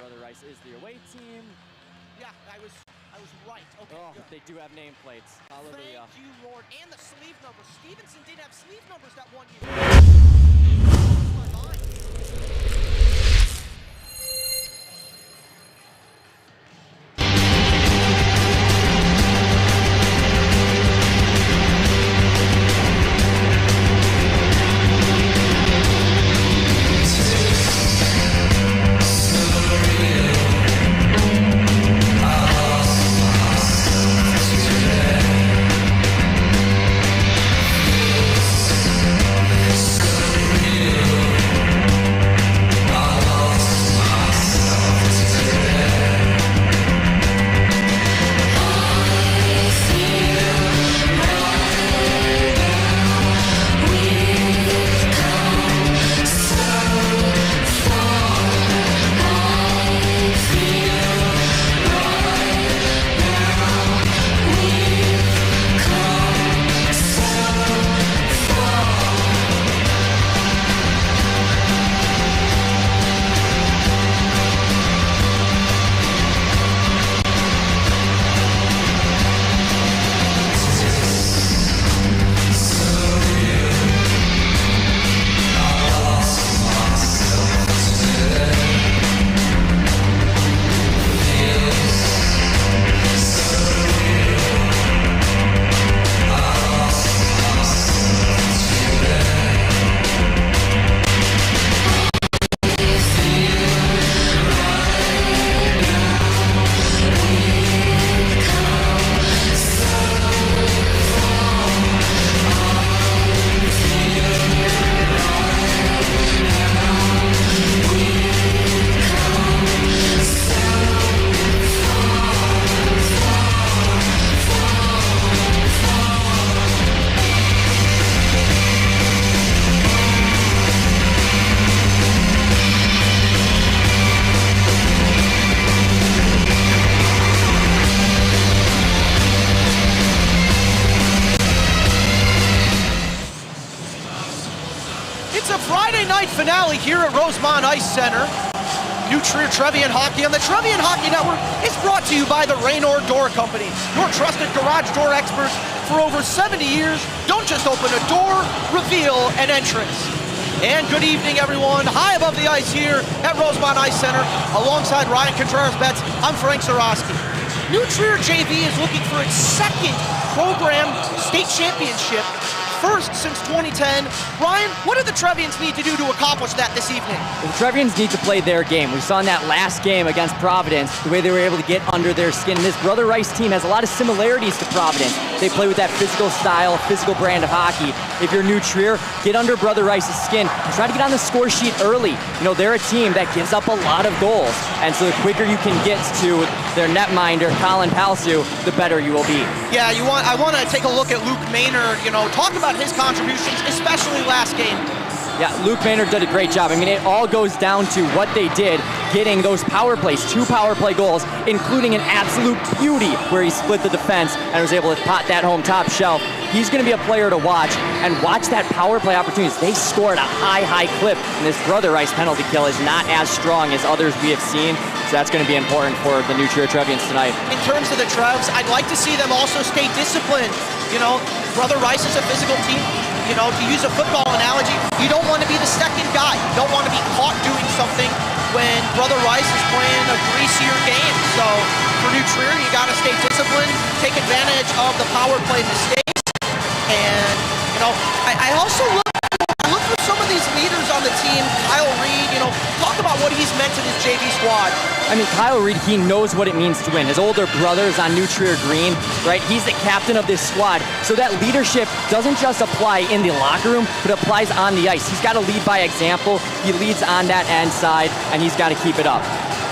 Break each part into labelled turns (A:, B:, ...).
A: Brother Rice is the away team.
B: Yeah, I was right. Okay, good.
A: They do have nameplates. Hallelujah.
B: Thank you, Lord. And the sleeve numbers. Stevenson did have sleeve numbers that one year. My mind. It's a Friday night finale here at Rosemont Ice Center. New Trevian Hockey on the Trevian Hockey Network is brought to you by the Raynor Door Company, your trusted garage door experts for over 70 years. Don't just open a door, reveal an entrance. And good evening, everyone. High above the ice here at Rosemont Ice Center, alongside Ryan Contreras-Betts, I'm Frank Zarowski. New Trier JV is looking for its second program state championship, first since 2010. Ryan, what do the Trevians need to do to accomplish that this evening?
A: The Trevians need to play their game. We saw in that last game against Providence the way they were able to get under their skin. This Brother Rice team has a lot of similarities to Providence. They play with that physical style, physical brand of hockey. If you're New Trier, get under Brother Rice's skin and try to get on the score sheet early. You know, they're a team that gives up a lot of goals. And so the quicker you can get to their netminder, Colin Palsu, the better you will be.
B: Yeah, I want to take a look at Luke Maynard, talk about his contributions, especially last game.
A: Yeah, Luke Maynard did a great job. I mean, it all goes down to what they did, getting those power plays, 2 power play goals, including an absolute beauty where he split the defense and was able to pot that home top shelf. He's going to be a player to watch, and watch that power play opportunities. They scored a high clip, and this Brother Rice penalty kill is not as strong as others we have seen, so that's going to be important for the New Trier Trevians tonight.
B: In terms of the Trevs, I'd like to see them also stay disciplined. Brother Rice is a physical team. To use a football analogy, you don't want to be the second guy. You don't want to be caught doing something when Brother Rice is playing a greasier game. So for New Trier, you got to stay disciplined, take advantage of the power play mistakes. And, I also look for some of these leaders on the team. Kyle Reed, talk about what he's meant to this JV squad.
A: I mean, Kyle Reed, he knows what it means to win. His older brother is on New Trier Green, right? He's the captain of this squad. So that leadership doesn't just apply in the locker room, but applies on the ice. He's got to lead by example. He leads on that end side, and he's got to keep it up.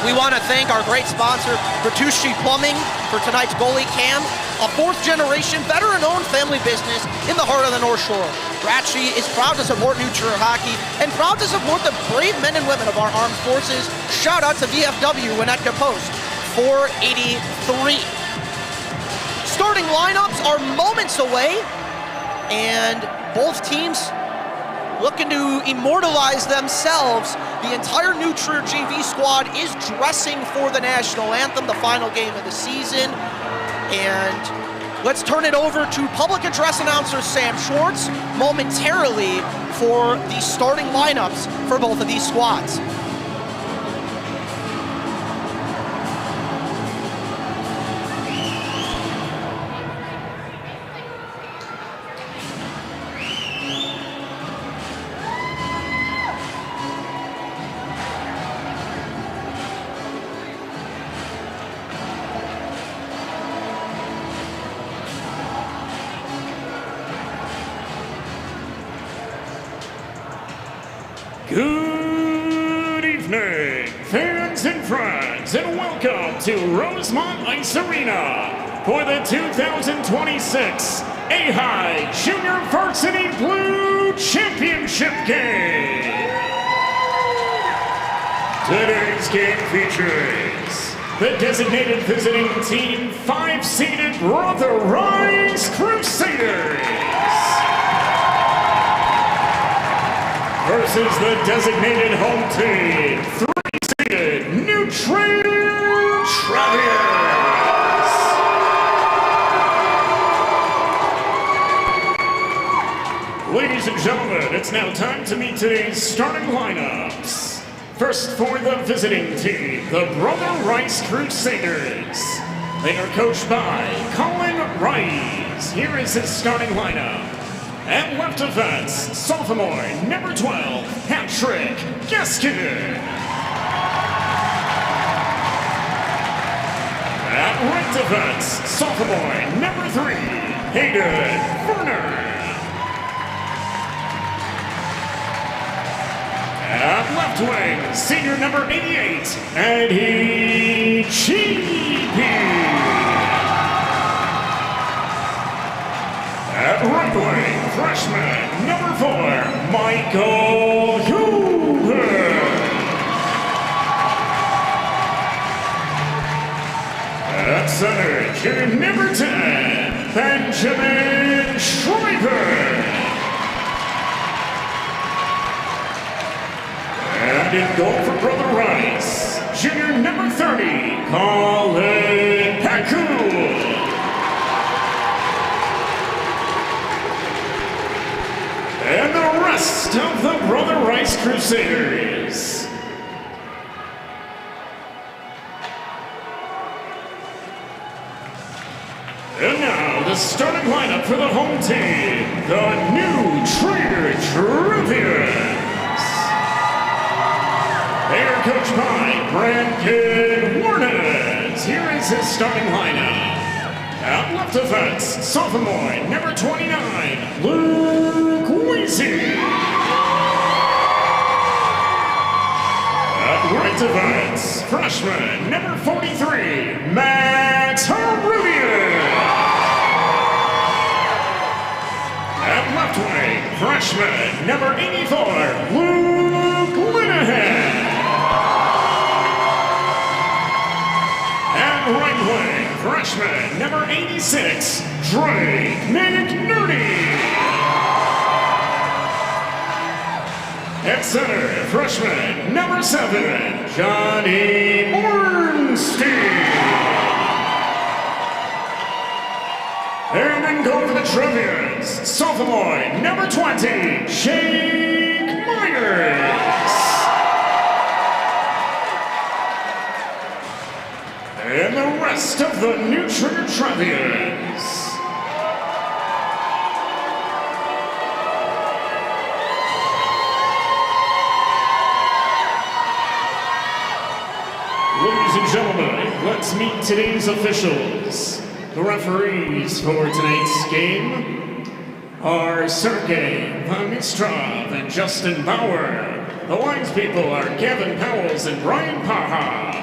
B: We want to thank our great sponsor, Bertucci Plumbing, for tonight's goalie cam, a 4th-generation, veteran-owned family business in the heart of the North Shore. Bertucci is proud to support New Trier hockey and proud to support the brave men and women of our armed forces. Shout out to VFW Winnetka Post 483. Starting lineups are moments away, and both teams looking to immortalize themselves The entire New Trier JV squad is dressing for the national anthem, the final game of the season. And let's turn it over to public address announcer Sam Schwartz momentarily for the starting lineups for both of these squads.
C: Good evening, fans and friends, and welcome to Rosemont Ice Arena for the 2026 AHAI Junior Varsity Blue Championship Game. Today's game features the designated visiting team 5-seeded Brother Rice Crusaders versus the designated home team, 3-seeded New Trier Trevians. Ladies and gentlemen, it's now time to meet today's starting lineups. First for the visiting team, the Brother Rice Crusaders. They are coached by Colin Rice. Here is his starting lineup. At left defense, sophomore, number 12, Patrick Gaskin. At right defense, sophomore, number 3, Hayden Werner. At left wing, senior number 88, AHAI. At right wing, freshman, number 4, Michael Huber. At center, junior number 10, Benjamin Schreiber. And in goal for Brother Rice, junior number 30, Colin Paku. And the rest of the Brother Rice Crusaders. And now the starting lineup for the home team, the New Trier Trevians. They are coached by Brandon Warnes. Here is his starting lineup. At left defense, sophomore, number 29, Luke Weezy. At right defense, freshman, number 43, Max Trevian. At left wing, freshman, number 84, Luke Linehan. At right wing, freshman, number 86, Drake McNerney. At center, freshman, number 7, Johnny Ornstein. And then go for the Trevians, sophomore, number 20, Shake Myers. And the rest of the New Trier Trevians. Ladies and gentlemen, let's meet today's officials. The referees for tonight's game are Sergey Vanistrov and Justin Bauer. The lines people are Gavin Powells and Brian Paha.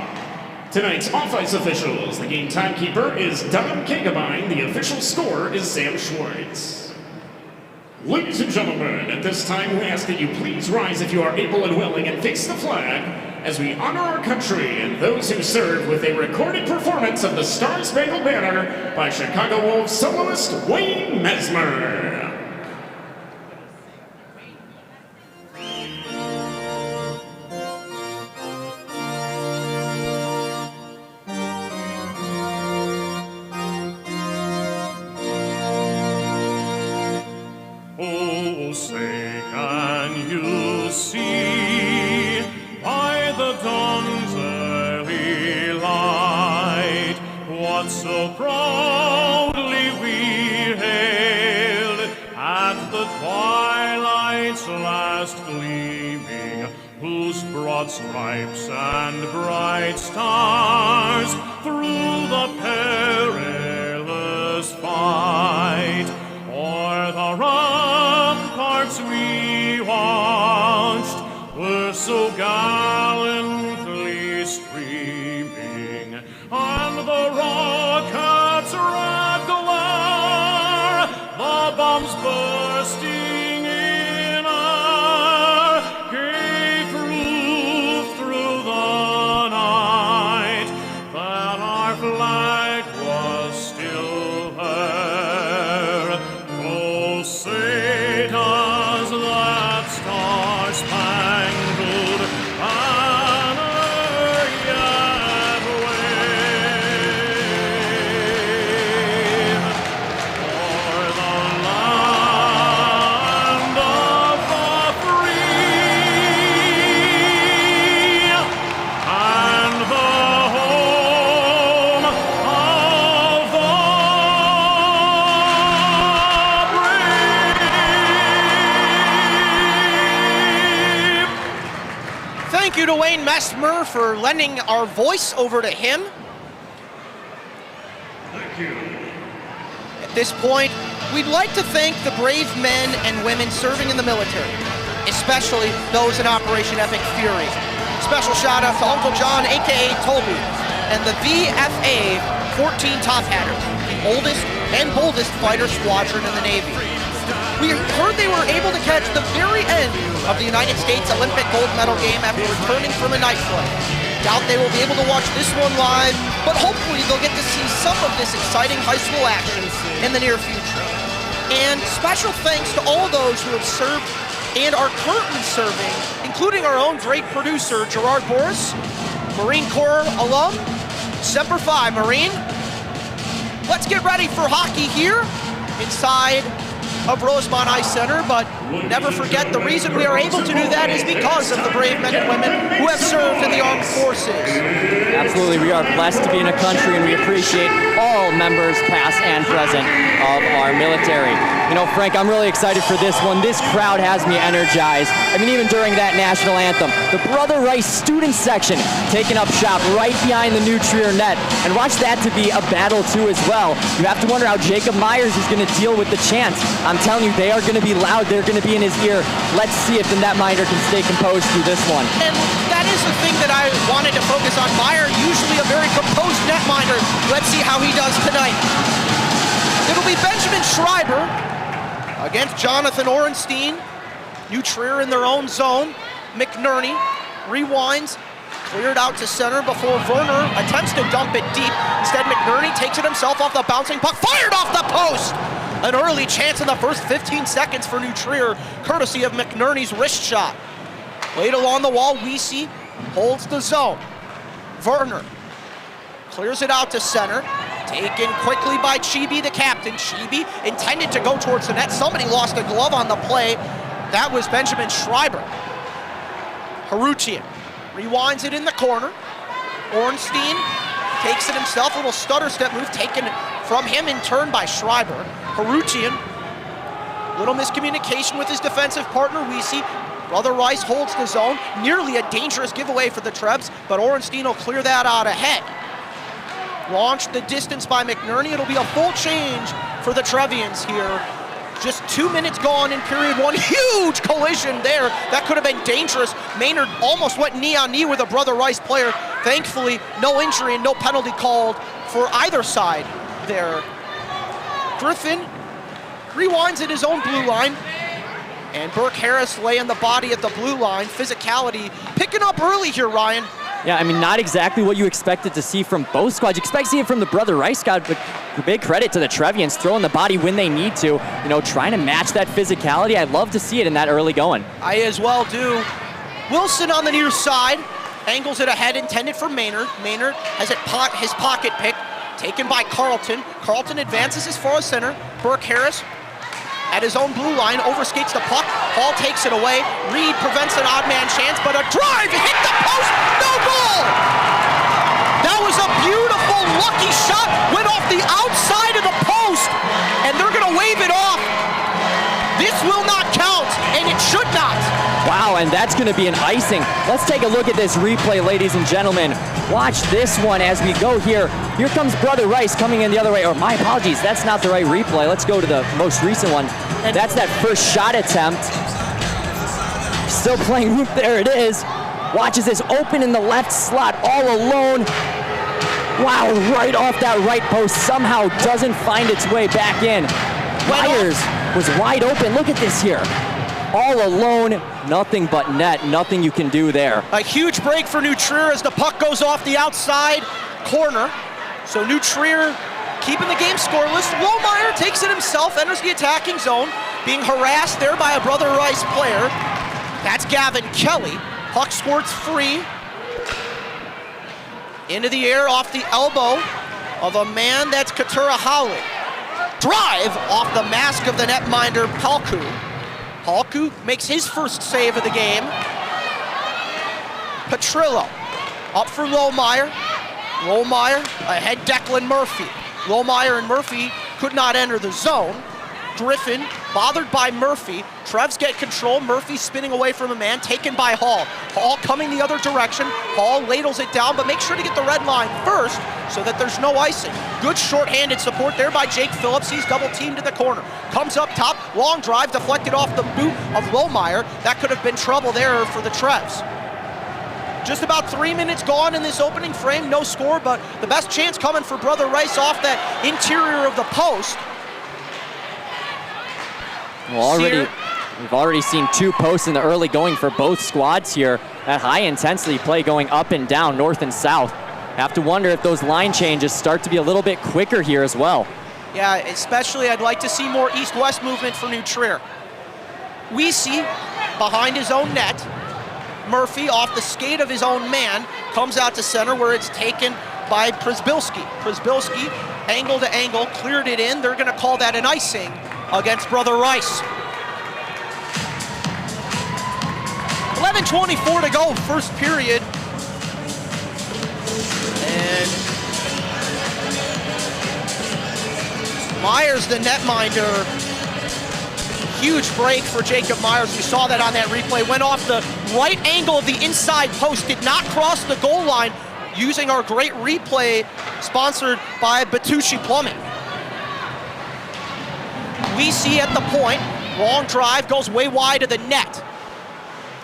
C: Tonight's off-ice officials, the game timekeeper is Don Kagabine, the official scorer is Sam Schwartz. Ladies and gentlemen, at this time we ask that you please rise if you are able and willing and face the flag as we honor our country and those who serve with a recorded performance of the Star-Spangled Banner by Chicago Wolves soloist Wayne Mesmer.
D: how proudly we hailed at the twilight's last gleaming, whose broad stripes and bright stars through the perilous fight o'er the ramparts we watched were so gallantly streaming, and the rockets' red glare, the bombs bursting in air, gave proof through the night that our flag was still there. Oh, say does that star-spangled banner yet wave o'er the land of the free and the home of the brave.
B: Thank you to Wayne Messmer for lending our voice over to him.
C: Thank you.
B: At this point, we'd like to thank the brave men and women serving in the military, especially those in Operation Epic Fury. Special shout out to Uncle John, aka Toby, and the VFA 14 Top Hatters, the oldest and boldest fighter squadron in the Navy. We heard they were able to catch the very end of the United States Olympic gold medal game after returning from a night flight. Doubt they will be able to watch this one live, but hopefully they'll get to see some of this exciting high school action in the near future. And special thanks to all those who have served and are currently serving, including our own great producer, Gerard Boris, Marine Corps alum, Semper Fi, Marine. Let's get ready for hockey here inside of Rosemont Ice Center, but never forget the reason we are able to do that is because of the brave men and women who have served in the armed forces.
A: Absolutely, we are blessed to be in a country, and we appreciate all members, past and present, of our military. You know, Frank, I'm really excited for this one. This crowd has me energized. I mean, even during that national anthem, the Brother Rice student section taking up shop right behind the new Trier net. And watch that to be a battle, too, as well. You have to wonder how Jacob Myers is going to deal with the chants. I'm telling you, they are going to be loud. They're going to be in his ear. Let's see if the netminder can stay composed through this one.
B: And that is the thing that I wanted to focus on. Meyer, usually a very composed netminder. Let's see how he does tonight. It'll be Benjamin Schreiber against Jonathan Orenstein. New Trier in their own zone. McNerney rewinds, cleared out to center before Werner attempts to dump it deep. Instead, McNerney takes it himself off the bouncing puck, fired off the post! An early chance in the first 15 seconds for New Trier, courtesy of McNerney's wrist shot. Laid along the wall, Weesey holds the zone. Werner clears it out to center. Taken quickly by Chibi, the captain. Chibi intended to go towards the net. Somebody lost a glove on the play. That was Benjamin Schreiber. Harutian rewinds it in the corner. Ornstein takes it himself. A little stutter step move taken from him in turn by Schreiber. Harutian, little miscommunication with his defensive partner, Weesey. Brother Rice holds the zone. Nearly a dangerous giveaway for the Trebs, but Ornstein will clear that out ahead. Launched the distance by McNerney. It'll be a full change for the Trevians here. Just 2 minutes gone in period one. Huge collision there. That could have been dangerous. Maynard almost went knee on knee with a Brother Rice player. Thankfully, no injury and no penalty called for either side there. Griffin rewinds at his own blue line. And Burke Harris laying the body at the blue line. Physicality picking up early here, Ryan.
A: Yeah, I mean, not exactly what you expected to see from both squads. You expect to see it from the Brother Rice squad, but big credit to the Trevians throwing the body when they need to, you know, trying to match that physicality. I'd love to see it in that early going.
B: I as well do. Wilson on the near side, angles it ahead, intended for Maynard. Maynard has his pocket pick, taken by Carlton. Carlton advances as far as center. Burke Harris at his own blue line, overskates the puck. Hall takes it away. Reed prevents an odd man chance, but a drive hit the post, no goal! That was a beautiful, lucky shot, went off the the outside of the post, and they're gonna wave it off. This will not count, and it should not.
A: Wow, and that's going to be an icing. Let's take a look at this replay, ladies and gentlemen. Watch this one as we go here. Here comes Brother Rice coming in the other way. Or my apologies, that's not the right replay. Let's go to the most recent one. That's that first shot attempt. Still playing hoop, there it is. Watches this open in the left slot all alone. Wow, right off that right post, somehow doesn't find its way back in. Myers was wide open. Look at this here. All alone, nothing but net, nothing you can do there.
B: A huge break for New Trier as the puck goes off the outside corner. So New Trier keeping the game scoreless. Lohmeyer takes it himself, enters the attacking zone, being harassed there by a Brother Rice player. That's Gavin Kelly. Puck squirts free. Into the air off the elbow of a man that's Katura Howley. Drive off the mask of the netminder, Palku. Palku makes his first save of the game. Petrillo up for Lohmeyer. Lohmeyer ahead Declan Murphy. Lohmeyer and Murphy could not enter the zone. Griffin bothered by Murphy. Trevs get control. Murphy spinning away from a man, taken by Hall. Hall coming the other direction. Hall ladles it down, but make sure to get the red line first so that there's no icing. Good short-handed support there by Jake Phillips. He's double teamed in the corner. Comes up top, long drive, deflected off the boot of Lohmeyer. That could have been trouble there for the Trevs. Just about 3 minutes gone in this opening frame, no score, but the best chance coming for Brother Rice off that interior of the post.
A: Well, we've already seen two posts in the early going for both squads here. That high intensity play going up and down, north and south. Have to wonder if those line changes start to be a little bit quicker here as well.
B: Yeah, especially I'd like to see more east-west movement for New Trier. We see behind his own net, Murphy off the skate of his own man, comes out to center where it's taken by Przybylski. Przybylski, angle to angle, cleared it in. They're gonna call that an icing against Brother Rice. 11:24 to go, first period. And Myers, the netminder, huge break for Jacob Myers. We saw that on that replay. Went off the right angle of the inside post, did not cross the goal line, using our great replay sponsored by Batucci Plumbing. We see at the point, long drive, goes way wide of the net.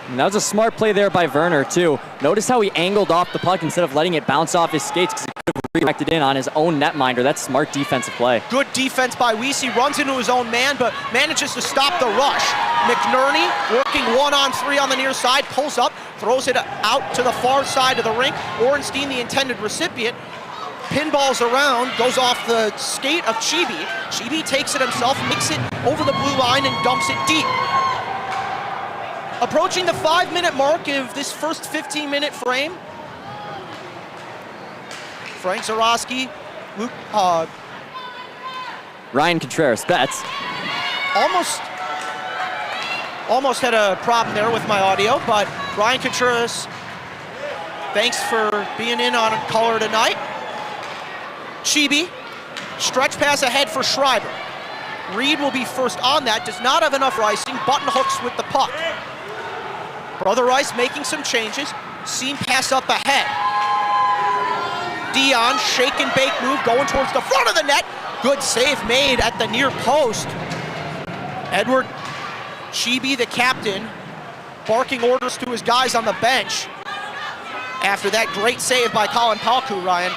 A: And that was a smart play there by Werner too. Notice how he angled off the puck instead of letting it bounce off his skates because he could have redirected in on his own netminder. That's smart defensive play.
B: Good defense by Weesey, runs into his own man, but manages to stop the rush. McNerney working 1-on-3 on the near side, pulls up, throws it out to the far side of the rink. Orenstein, the intended recipient, pinballs around, goes off the skate of Chibi. Chibi takes it himself, makes it over the blue line and dumps it deep. Approaching the 5-minute mark of this first 15-minute frame. Frank Zarowski,
A: Ryan Contreras-Betts.
B: Almost had a problem there with my audio, but Ryan Contreras, thanks for being in on color tonight. Chibi, stretch pass ahead for Schreiber. Reed will be first on that, does not have enough icing, button hooks with the puck. Brother Rice making some changes, seam pass up ahead. Dion, shake and bake move, going towards the front of the net. Good save made at the near post. Edward Chibi, the captain, barking orders to his guys on the bench after that great save by Colin Palku, Ryan.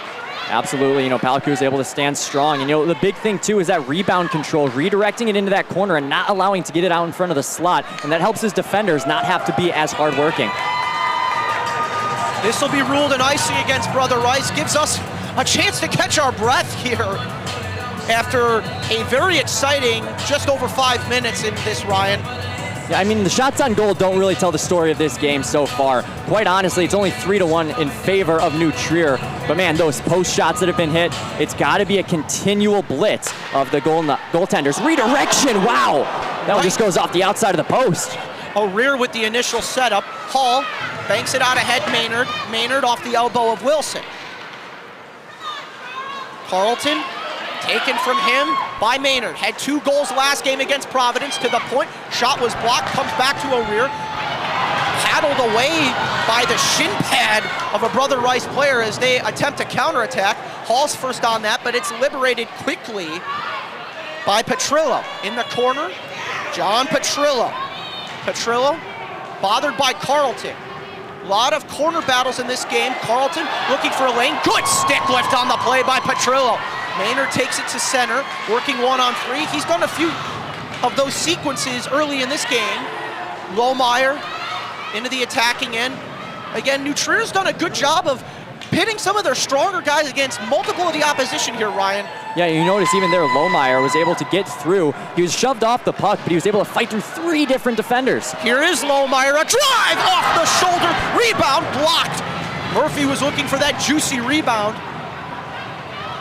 A: Absolutely, Palku is able to stand strong. And the big thing too is that rebound control, redirecting it into that corner and not allowing to get it out in front of the slot. And that helps his defenders not have to be as hardworking.
B: This will be ruled an icing against Brother Rice. Gives us a chance to catch our breath here after a very exciting just over 5 minutes in this, Ryan.
A: Yeah, the shots on goal don't really tell the story of this game so far. Quite honestly, it's only 3-1 in favor of New Trier. But man, those post shots that have been hit, it's got to be a continual blitz of the goaltenders. Redirection, wow! That one just goes off the outside of the post.
B: O'Rear with the initial setup. Hall banks it out ahead Maynard. Maynard off the elbow of Wilson. Carlton Taken from him by Maynard. Had 2 goals last game against Providence. To the point, shot was blocked, comes back to O'Rear. Paddled away by the shin pad of a Brother Rice player as they attempt to counterattack. Hall's first on that, but it's liberated quickly by Petrillo. In the corner, John Petrillo. Petrillo bothered by Carlton. A lot of corner battles in this game. Carlton looking for a lane. Good stick lift on the play by Petrillo. Maynard takes it to center, working 1-on-3. He's done a few of those sequences early in this game. Lohmeyer into the attacking end. Again, New Trier's done a good job of pitting some of their stronger guys against multiple of the opposition here, Ryan.
A: Yeah, you notice even there, Lohmeyer was able to get through. He was shoved off the puck, but he was able to fight through 3 different defenders.
B: Here is Lohmeyer, a drive off the shoulder, rebound blocked. Murphy was looking for that juicy rebound.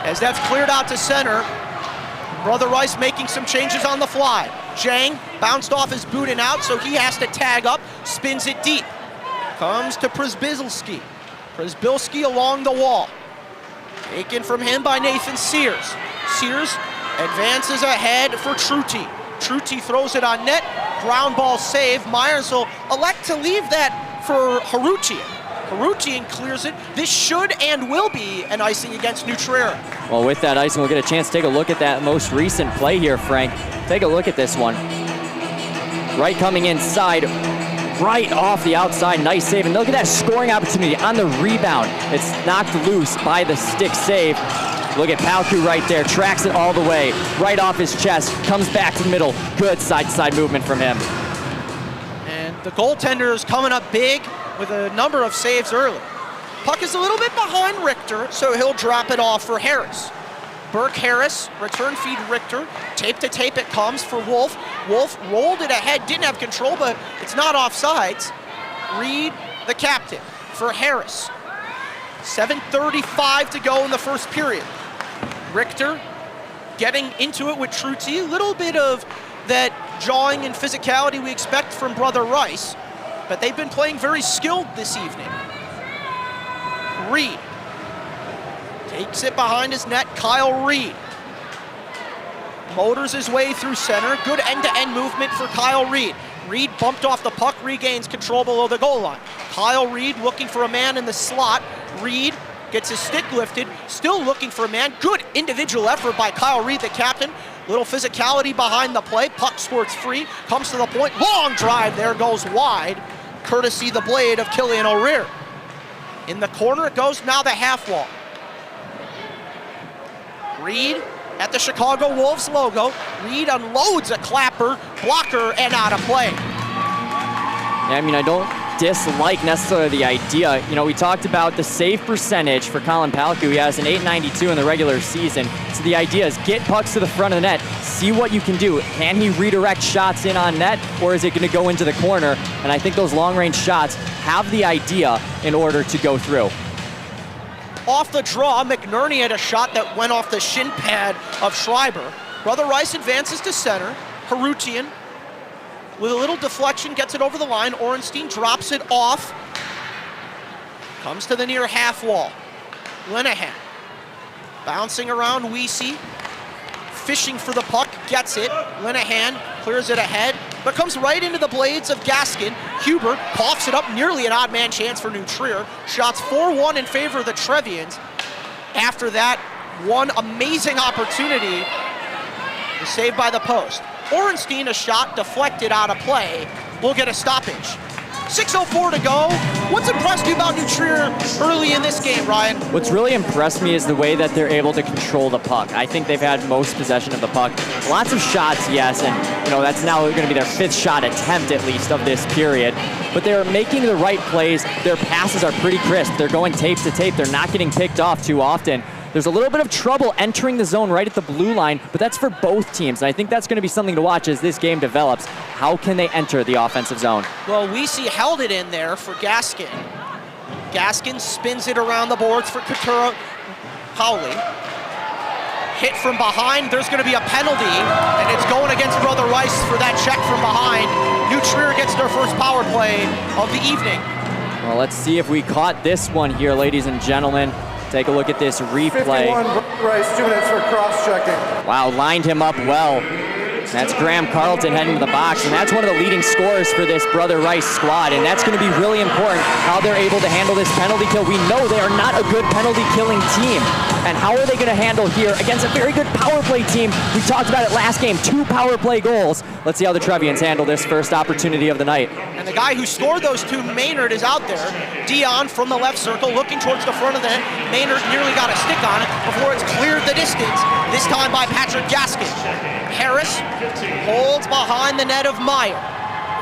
B: As that's cleared out to center, Brother Rice making some changes on the fly. Jang bounced off his boot and out, so he has to tag up, spins it deep. Comes to Przybylski. Przybylski along the wall. Taken from him by Nathan Sears. Sears advances ahead for Truti. Truti throws it on net, ground ball save. Myers will elect to leave that for Harutian. Harutian clears it. This should and will be an icing against New Trier.
A: Well, with that icing, we'll get a chance to take a look at that most recent play here, Frank. Take a look at this one. Right coming inside, right off the outside, nice save. And look at that scoring opportunity on the rebound. It's knocked loose by the stick save. Look at Palku right there, tracks it all the way, right off his chest, comes back to the middle. Good side-to-side movement from him.
B: And the goaltender is coming up big with a number of saves early. Puck is a little bit behind Richter, so he'll drop it off for Harris. Burke Harris, return feed Richter. Tape to tape it comes for Wolf. Wolf rolled it ahead, didn't have control, but it's not offsides. Reed, the captain, for Harris. 7:35 to go in the first period. Richter getting into it with Truti. A little bit of that jawing and physicality we expect from Brother Rice, but they've been playing very skilled this evening. Reed takes it behind his net. Kyle Reed motors his way through center. Good end-to-end movement for Kyle Reed. Reed bumped off the puck, regains control below the goal line. Kyle Reed looking for a man in the slot. Reed gets his stick lifted, still looking for a man. Good individual effort by Kyle Reed, the captain. Little physicality behind the play. Puck squirts free, comes to the point. Long drive there, goes wide, courtesy the blade of Killian O'Rear. In the corner it goes, now the half wall. Reed at the Chicago Wolves logo. Reed unloads a clapper, blocker, and out of play.
A: Yeah, I mean, I don't dislike necessarily the idea. You know, we talked about the save percentage for Colin Palku. He has an .892 in the regular season. So the idea is get pucks to the front of the net, see what you can do. Can he redirect shots in on net, or is it going to go into the corner? And I think those long-range shots have the idea in order to go through.
B: Off the draw, McNerney had a shot that went off the shin pad of Schreiber. Brother Rice advances to center. Harutian with a little deflection gets it over the line. Orenstein drops it off. Comes to the near half wall. Linehan bouncing around Weesey. Fishing for the puck, gets it. Linehan clears it ahead, but comes right into the blades of Gaskin. Huber coughs it up, nearly an odd man chance for New Trier. Shots 4-1 in favor of the Trevians. After that, one amazing opportunity to save by the post. Orenstein, a shot deflected out of play, will get a stoppage. 6:04 to go. What's impressed you about New Trier early in this game, Ryan?
A: What's really impressed me is the way that they're able to control the puck. I think they've had most possession of the puck. Lots of shots, yes, and you know that's now going to be their 5th shot attempt at least of this period. But they're making the right plays. Their passes are pretty crisp. They're going tape to tape. They're not getting picked off too often. There's a little bit of trouble entering the zone right at the blue line, but that's for both teams. And I think that's going to be something to watch as this game develops. How can they enter the offensive zone?
B: Well, Weesey held it in there for Gaskin. Gaskin spins it around the boards for Katura Pauli. Hit from behind, there's going to be a penalty, and it's going against Brother Rice for that check from behind. New Trier gets their first power play of the evening.
A: Well, let's see if we caught this one here, ladies and gentlemen. Take a look at this replay.
E: 51 Rice, 2 minutes for cross-checking.
A: Wow, lined him up well. That's Graham Carlton heading to the box, and that's one of the leading scorers for this Brother Rice squad, and that's going to be really important how they're able to handle this penalty kill. We know they are not a good penalty killing team, and how are they going to handle here against a very good power play team? We talked about it last game, 2 power play goals. Let's see how the Trevians handle this first opportunity of the night.
B: And the guy who scored those 2, Maynard, is out there. Dion from the left circle looking towards the front of the net. Maynard nearly got a stick on it before it's cleared the distance, this time by Patrick Gaskin. Harris holds behind the net of Meyer.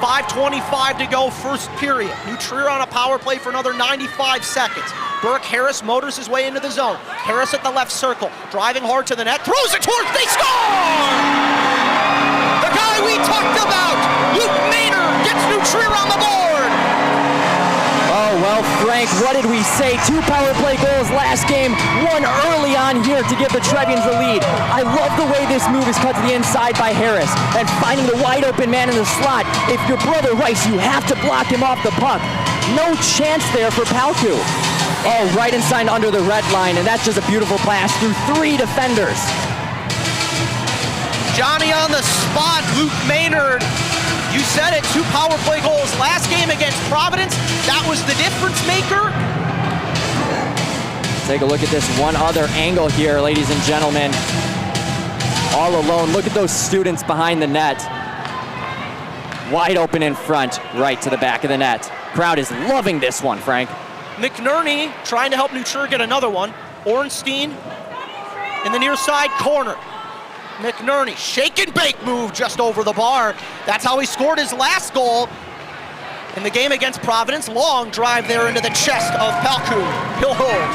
B: 5:25 to go, first period. New Trier on a power play for another 95 seconds. Burke Harris motors his way into the zone. Harris at the left circle, driving hard to the net, throws it towards, they score! The guy we talked about, Luke Maynard, gets New Trier on the board!
A: Oh, well, Frank, what did we say? 2 power play goals last game, 1 early on here to give the Trevians the lead. I love the way this move is cut to the inside by Harris and finding the wide open man in the slot. If you're Brother Rice, you have to block him off the puck. No chance there for Palku. Oh, right inside under the red line, and that's just a beautiful pass through 3 defenders.
B: Johnny on the spot, Luke Maynard. You said it, 2 power play goals last game against Providence. That was the difference maker.
A: Take a look at this one other angle here, ladies and gentlemen. All alone, look at those students behind the net. Wide open in front, right to the back of the net. Crowd is loving this one, Frank.
B: McNerney trying to help New Trier get another one. Ornstein in the near side corner. McNerney, shake and bake move just over the bar. That's how he scored his last goal in the game against Providence. Long drive there into the chest of Palku. He'll hold.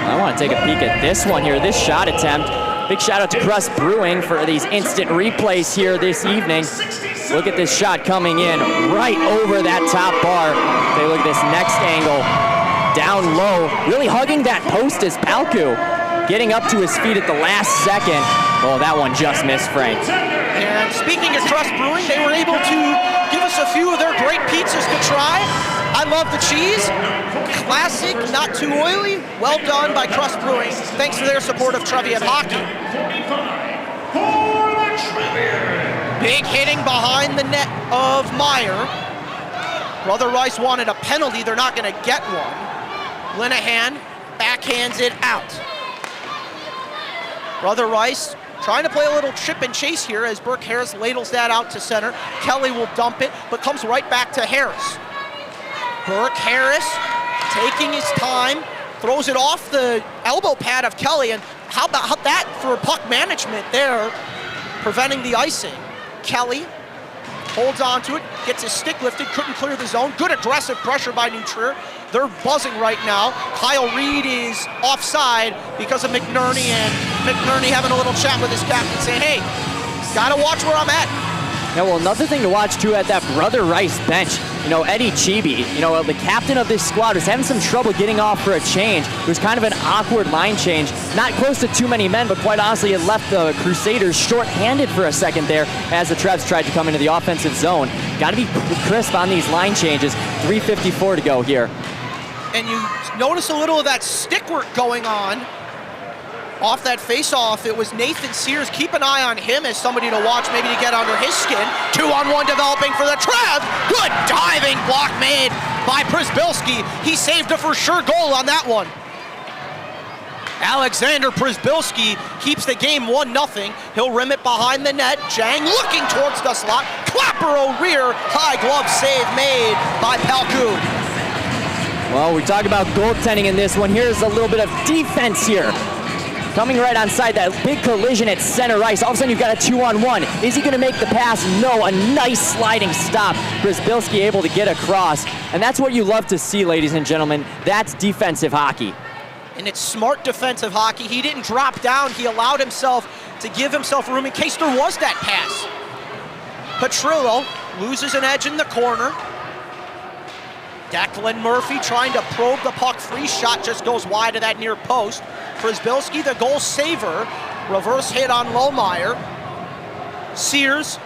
A: I want to take a peek at this one here, this shot attempt. Big shout out to Crust Brewing for these instant replays here this evening. Look at this shot coming in right over that top bar. Take a look at this next angle. Down low, really hugging that post is Palku. Getting up to his feet at the last second. Oh, that one just missed, Frank.
B: And speaking of Crust Brewing, they were able to give us a few of their great pizzas to try. I love the cheese. Classic, not too oily. Well done by Crust Brewing. Thanks to their support of Trevian hockey. Big hitting behind the net of Meyer. Brother Rice wanted a penalty. They're not going to get one. Linehan backhands it out. Brother Rice trying to play a little chip and chase here as Burke Harris ladles that out to center. Kelly will dump it, but comes right back to Harris. Burke Harris taking his time, throws it off the elbow pad of Kelly, and how about that for puck management there, preventing the icing. Kelly holds on to it, gets his stick lifted, couldn't clear the zone. Good aggressive pressure by New Trier. They're buzzing right now. Kyle Reed is offside because of McNerney, and McNerney having a little chat with his captain saying, hey, gotta watch where I'm at.
A: Yeah, well, another thing to watch too at that Brother Rice bench, Eddie Chibi, the captain of this squad, was having some trouble getting off for a change. It was kind of an awkward line change. Not close to too many men, but quite honestly, it left the Crusaders short-handed for a second there as the Trevs tried to come into the offensive zone. Got to be crisp on these line changes. 3:54 to go here.
B: And you notice a little of that stick work going on. Off that face-off, it was Nathan Sears. Keep an eye on him as somebody to watch, maybe to get under his skin. 2-on-1 developing for the Trev. Good diving block made by Przybylski. He saved a for-sure goal on that one. Alexander Przybylski keeps the game 1-0. He'll rim it behind the net. Jang looking towards the slot. Clapper rear, high glove save made by Palku.
A: Well, we talk about goaltending in this one. Here's a little bit of defense here. Coming right onside that big collision at center ice. All of a sudden you've got a 2-on-1. Is he gonna make the pass? No, a nice sliding stop. Przybylski able to get across. And that's what you love to see, ladies and gentlemen. That's defensive hockey.
B: And it's smart defensive hockey. He didn't drop down. He allowed himself to give himself room in case there was that pass. Petrillo loses an edge in the corner. Declan Murphy trying to probe the puck free. Shot just goes wide of that near post. Przybylski, the goal saver. Reverse hit on Lohmeyer. Sears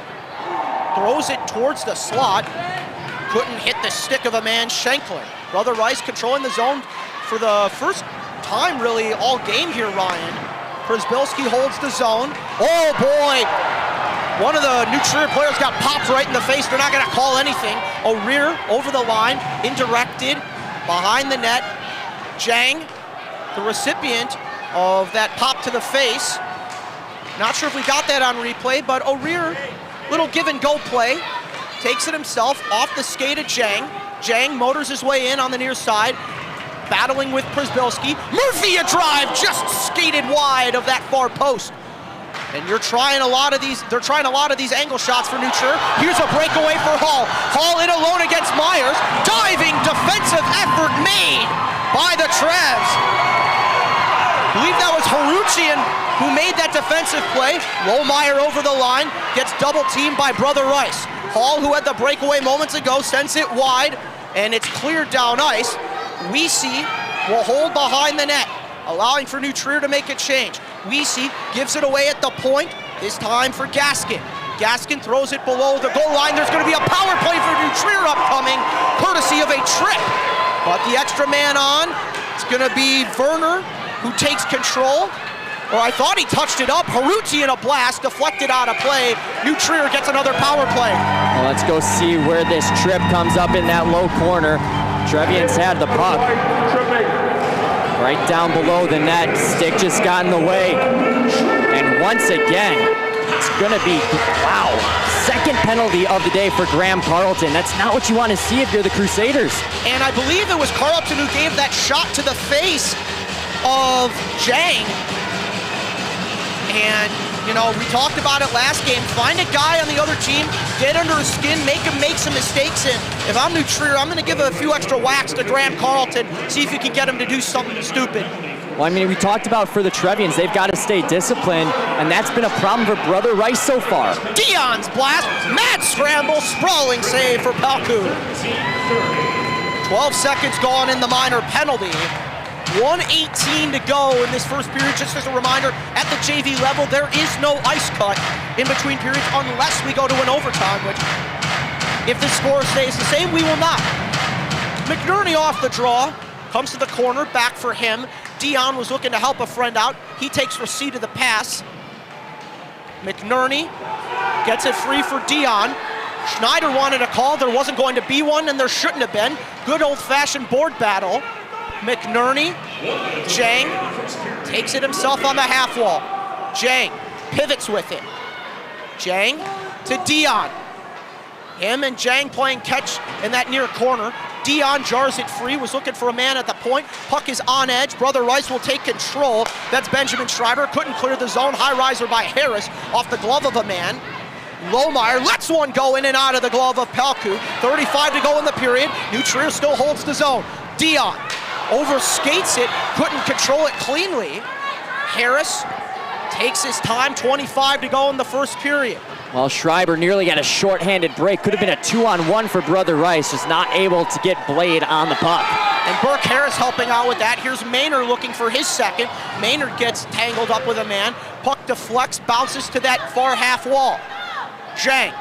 B: throws it towards the slot. Couldn't hit the stick of a man, Schenkler. Brother Rice controlling the zone for the first time really all game here, Ryan. Przybylski holds the zone. Oh boy! One of the New Trier players got popped right in the face. They're not gonna call anything. O'Rear over the line, indirected, behind the net. Jang, the recipient of that pop to the face. Not sure if we got that on replay, but O'Rear, little give and go play. Takes it himself off the skate of Jang. Jang motors his way in on the near side, battling with Przybylski. Murphy a drive, just skated wide of that far post. And they're trying a lot of these angle shots for New Trier. Here's a breakaway for Hall. Hall in alone against Myers. Diving defensive effort made by the Trevs. I believe that was Haruchian who made that defensive play. Lohmeyer over the line, gets double teamed by Brother Rice. Hall, who had the breakaway moments ago, sends it wide, and it's cleared down ice. Weesey will hold behind the net, allowing for New Trier to make a change. Weesey gives it away at the point, this time for Gaskin. Gaskin throws it below the goal line. There's gonna be a power play for New Trier upcoming, courtesy of a trip. But the extra man on, it's gonna be Werner, who takes control. Or I thought he touched it up. Haruchi in a blast, deflected out of play. New Trier gets another power play.
A: Well, let's go see where this trip comes up in that low corner. Trevians had the puck. Right down below the net, stick just got in the way. And once again, it's gonna be, wow, second penalty of the day for Graham Carlton. That's not what you want to see if you're the Crusaders.
B: And I believe it was Carlton who gave that shot to the face of Jang. And, you know, we talked about it last game. Find a guy on the other team, get under his skin, make him make some mistakes. And if I'm New Trier, I'm going to give a few extra whacks to Graham Carlton, see if you can get him to do something stupid.
A: Well, I mean, we talked about for the Trevians, they've got to stay disciplined, and that's been a problem for Brother Rice so far.
B: Dion's blast, mad scramble, sprawling save for Pelku. 12 seconds gone in the minor penalty. 1:18 to go in this first period. Just as a reminder, at the JV level, there is no ice cut in between periods unless we go to an overtime, which, if the score stays the same, we will not. McNerney off the draw, comes to the corner, back for him. Dion was looking to help a friend out. He takes receipt of the pass. McNerney gets it free for Dion. Schneider wanted a call. There wasn't going to be one, and there shouldn't have been. Good old-fashioned board battle. McNerney, Jang takes it himself on the half wall. Jang pivots with it. Jang to Dion. Him and Jang playing catch in that near corner. Dion jars it free, was looking for a man at the point. Puck is on edge. Brother Rice will take control. That's Benjamin Schreiber. Couldn't clear the zone. High riser by Harris off the glove of a man. Lohmeyer lets one go in and out of the glove of Pelku. 35 to go in the period. New Trier still holds the zone. Dion overskates it, couldn't control it cleanly. Harris takes his time, 25 to go in the first period.
A: Well, Schreiber nearly got a short-handed break. Could have been a 2-on-1 for Brother Rice, just not able to get Blade on the puck.
B: And Burke Harris helping out with that. Here's Maynard looking for his second. Maynard gets tangled up with a man. Puck deflects, bounces to that far half wall. Jang,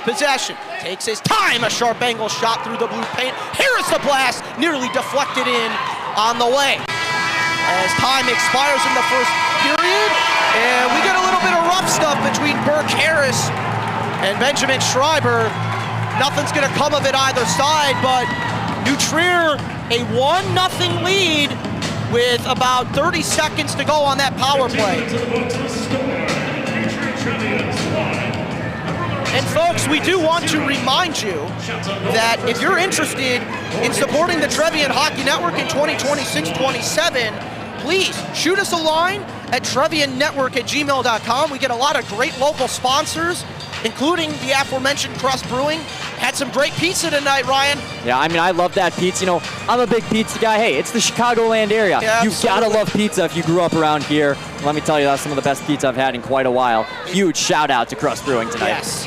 B: possession, takes his time, a sharp angle shot through the blue paint. Harris the blast, nearly deflected in on the way. As time expires in the first period, and we get a little bit of rough stuff between Burke Harris and Benjamin Schreiber. Nothing's gonna come of it either side, but New Trier a 1-0 lead with about 30 seconds to go on that power play. And folks, we do want to remind you that if you're interested in supporting the Trevian Hockey Network in 2026-27, please shoot us a line at treviannetwork@gmail.com. We get a lot of great local sponsors, including the aforementioned Crust Brewing. Had some great pizza tonight, Ryan.
A: Yeah, I mean, I love that pizza. You know, I'm a big pizza guy. Hey, it's the Chicagoland area.
B: Yeah,
A: You've got to love pizza if you grew up around here. Let me tell you, that's some of the best pizza I've had in quite a while. Huge shout out to Crust Brewing tonight.
B: Yes.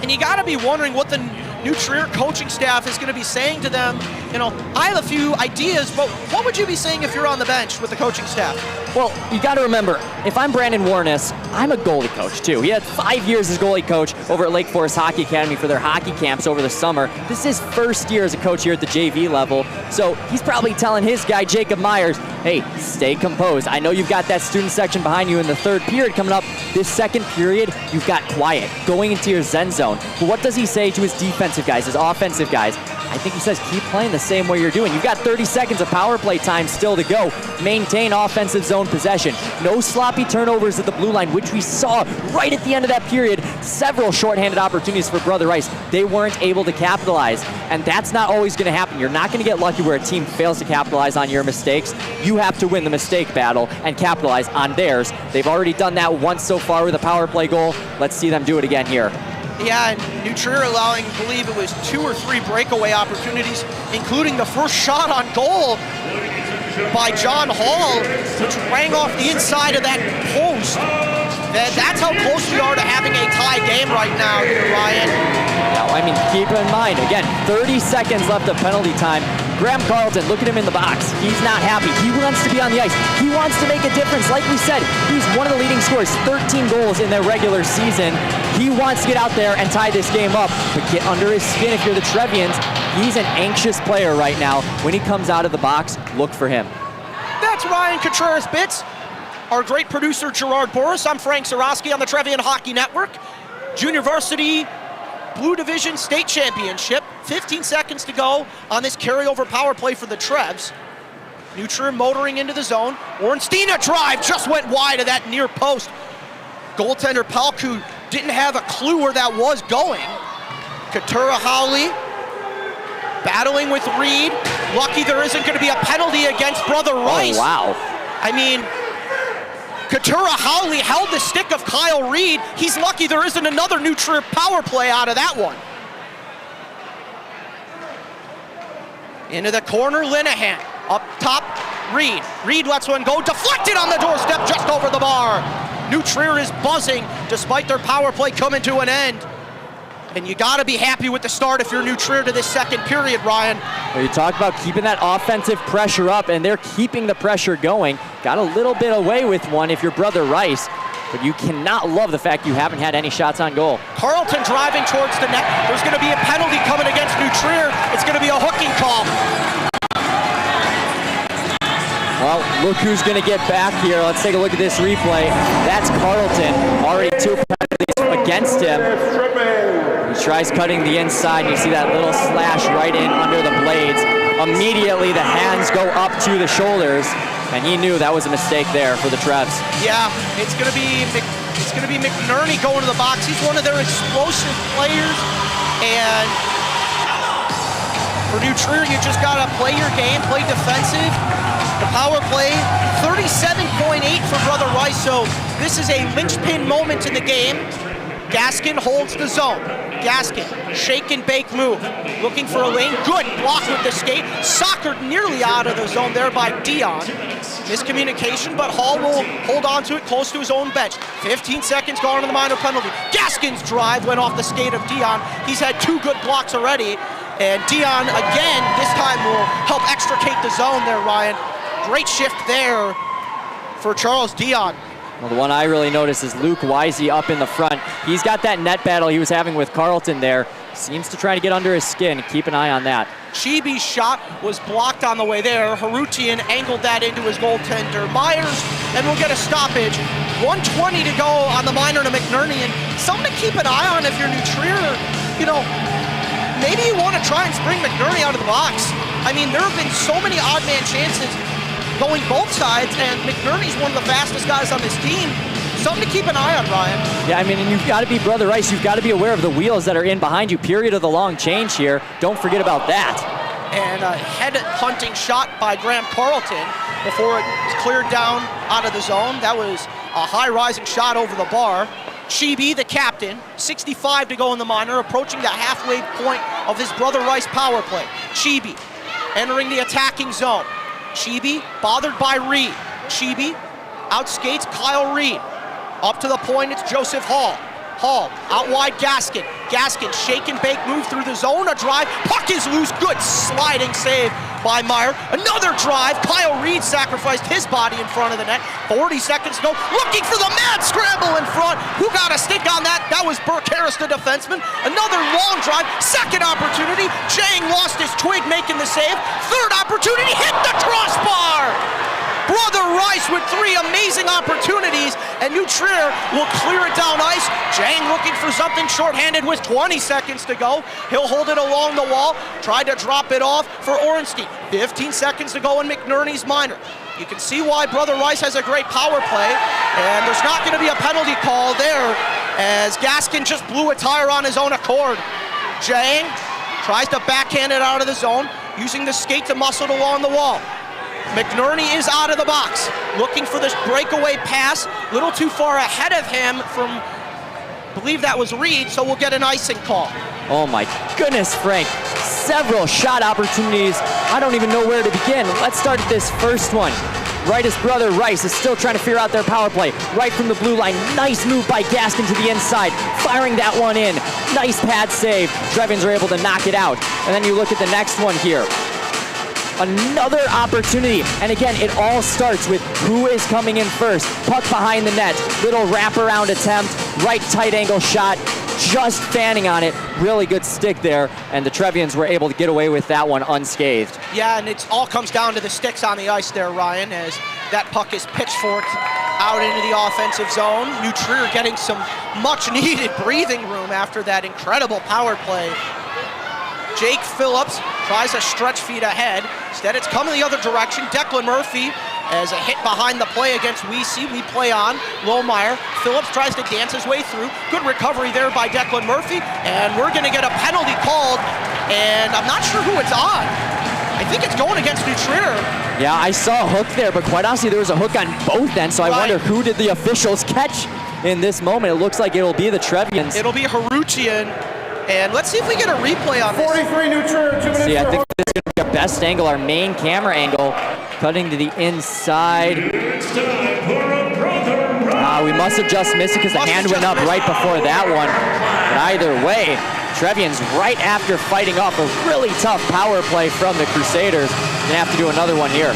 B: And you got to be wondering what the New Trier coaching staff is going to be saying to them, you know, I have a few ideas, but what would you be saying if you're on the bench with the coaching staff?
A: Well, you got to remember, if I'm Brandon Warness, I'm a goalie coach too. He had 5 years as goalie coach over at Lake Forest Hockey Academy for their hockey camps over the summer. This is his first year as a coach here at the JV level, so he's probably telling his guy, Jacob Myers, hey, stay composed. I know you've got that student section behind you in the third period coming up. This second period, you've got quiet, going into your Zen zone. But what does he say to his defensive guys, his offensive guys? I think he says, keep playing the same way you're doing. You've got 30 seconds of power play time still to go. Maintain offensive zone possession. No sloppy turnovers at the blue line, which we saw right at the end of that period. Several shorthanded opportunities for Brother Rice. They weren't able to capitalize, and that's not always going to happen. You're not going to get lucky where a team fails to capitalize on your mistakes. You have to win the mistake battle and capitalize on theirs. They've already done that once so far with a power play goal. Let's see them do it again here.
B: Yeah, and New Trier allowing, I believe it was 2 or 3 breakaway opportunities, including the first shot on goal by John Hall, which rang off the inside of that post. That's how close we are to having a tie game right now here, Ryan.
A: Now, I mean, keep in mind, again, 30 seconds left of penalty time. Graham Carlton, look at him in the box. He's not happy. He wants to be on the ice. He wants to make a difference. Like we said, he's one of the leading scorers, 13 goals in their regular season. He wants to get out there and tie this game up, but get under his skin if you're the Trevians. He's an anxious player right now. When he comes out of the box, look for him.
B: That's Ryan Contreras-Bitts. Our great producer, Gerard Boris. I'm Frank Zarowski on the Trevian Hockey Network. Junior Varsity Blue Division State Championship. 15 seconds to go on this carryover power play for the Trevs. New Trier motoring into the zone. Ornstein drive just went wide of that near post. Goaltender Palku didn't have a clue where that was going. Katura Howley battling with Reed. Lucky there isn't going to be a penalty against Brother Rice.
A: Oh, wow.
B: I mean, Katura Howley held the stick of Kyle Reed. He's lucky there isn't another New Trier power play out of that one. Into the corner, Linehan. Up top, Reed. Reed lets one go, deflected on the doorstep, just over the bar. New Trier is buzzing despite their power play coming to an end. And you gotta be happy with the start if you're New Trier to this second period, Ryan.
A: Well, you talk about keeping that offensive pressure up, and they're keeping the pressure going. Got a little bit away with one if you're Brother Rice, but you cannot love the fact you haven't had any shots on goal.
B: Carlton driving towards the net. There's gonna be a penalty coming against New Trier. It's gonna be a hooking call.
A: Well, look who's gonna get back here. Let's take a look at this replay. That's Carlton, already 2 penalties against him. He tries cutting the inside, and you see that little slash right in under the blades. Immediately the hands go up to the shoulders, and he knew that was a mistake there for the Trevs.
B: Yeah, it's gonna be McNerney going to the box. He's one of their explosive players, and for New Trier, you just gotta play your game, play defensive. The power play, 37.8 for Brother Rice, so this is a linchpin moment in the game. Gaskin holds the zone. Gaskin, shake and bake move. Looking for a lane, good block with the skate. Soccered nearly out of the zone there by Dion. Miscommunication, but Hall will hold on to it close to his own bench. 15 seconds gone on the minor penalty. Gaskin's drive went off the skate of Dion. He's had 2 good blocks already. And Dion, again, this time will help extricate the zone there, Ryan. Great shift there for Charles Dion.
A: Well, the one I really noticed is Luke Wisey up in the front. He's got that net battle he was having with Carlton there. Seems to try to get under his skin. Keep an eye on that.
B: Chibi's shot was blocked on the way there. Harutian angled that into his goaltender Myers, and we'll get a stoppage. 1:20 to go on the minor to McNerney, and something to keep an eye on if you're New Trier. You know, maybe you want to try and spring McNerney out of the box. I mean, there have been so many odd man chances going both sides, and McNerney's one of the fastest guys on this team. Something to keep an eye on, Ryan.
A: Yeah, I mean, and you've got to be Brother Rice. You've got to be aware of the wheels that are in behind you. Period of the long change here. Don't forget about that.
B: And a head-hunting shot by Graham Carlton before it was cleared down out of the zone. That was a high-rising shot over the bar. Chibi, the captain, 65 to go in the minor, approaching the halfway point of his Brother Rice power play. Chibi entering the attacking zone. Chibi bothered by Reed. Chibi outskates Kyle Reed. Up to the point, it's Joseph Hall. Hall out wide, Gaskin. Gaskin, shake and bake move through the zone, a drive, puck is loose, good sliding save by Meyer. Another drive, Kyle Reed sacrificed his body in front of the net. 40 seconds to go, looking for the mad scramble in front. Who got a stick on that? That was Burke Harris, the defenseman. Another long drive, second opportunity. Jang lost his twig making the save. Third opportunity, hit the crossbar. Brother Rice with 3 amazing opportunities, and New Trier will clear it down ice. Jang looking for something shorthanded with 20 seconds to go. He'll hold it along the wall, tried to drop it off for Orenstein. 15 seconds to go in McNerney's minor. You can see why Brother Rice has a great power play, and there's not going to be a penalty call there as Gaskin just blew a tire on his own accord. Jang tries to backhand it out of the zone, using the skate to muscle it along the wall. McNerney is out of the box, looking for this breakaway pass, a little too far ahead of him from, I believe that was Reed, so we'll get an icing call.
A: Oh my goodness, Frank. Several shot opportunities. I don't even know where to begin. Let's start at this first one. Right as Brother Rice is still trying to figure out their power play. Right from the blue line, nice move by Gaskin to the inside, firing that one in. Nice pad save. Trevians are able to knock it out. And then you look at the next one here. Another opportunity, and again, it all starts with who is coming in first. Puck behind the net, little wraparound attempt, right tight angle shot, just fanning on it. Really good stick there, and the Trevians were able to get away with that one unscathed.
B: Yeah, and it all comes down to the sticks on the ice there, Ryan, as that puck is pitchforked out into the offensive zone. New Trier getting some much-needed breathing room after that incredible power play. Jake Phillips tries a stretch feed ahead. Instead, it's coming the other direction. Declan Murphy as a hit behind the play against Weesey. We play on. Lohmeyer. Phillips tries to dance his way through. Good recovery there by Declan Murphy. And we're going to get a penalty called. And I'm not sure who it's on. I think it's going against New Trier.
A: Yeah, I saw a hook there, but quite honestly, there was a hook on both ends. So I wonder who did the officials catch in this moment. It looks like it'll be the Trevians.
B: It'll be Haruchian. And let's see if we get a replay on this.
E: 43 New Trier, 2 minutes.
A: See, I think this is going to be our best angle, our main camera angle, cutting to the inside. We must have just missed it because the hand went up right before that one. But either way, Trevians right after fighting off a really tough power play from the Crusaders. They have to do another one here.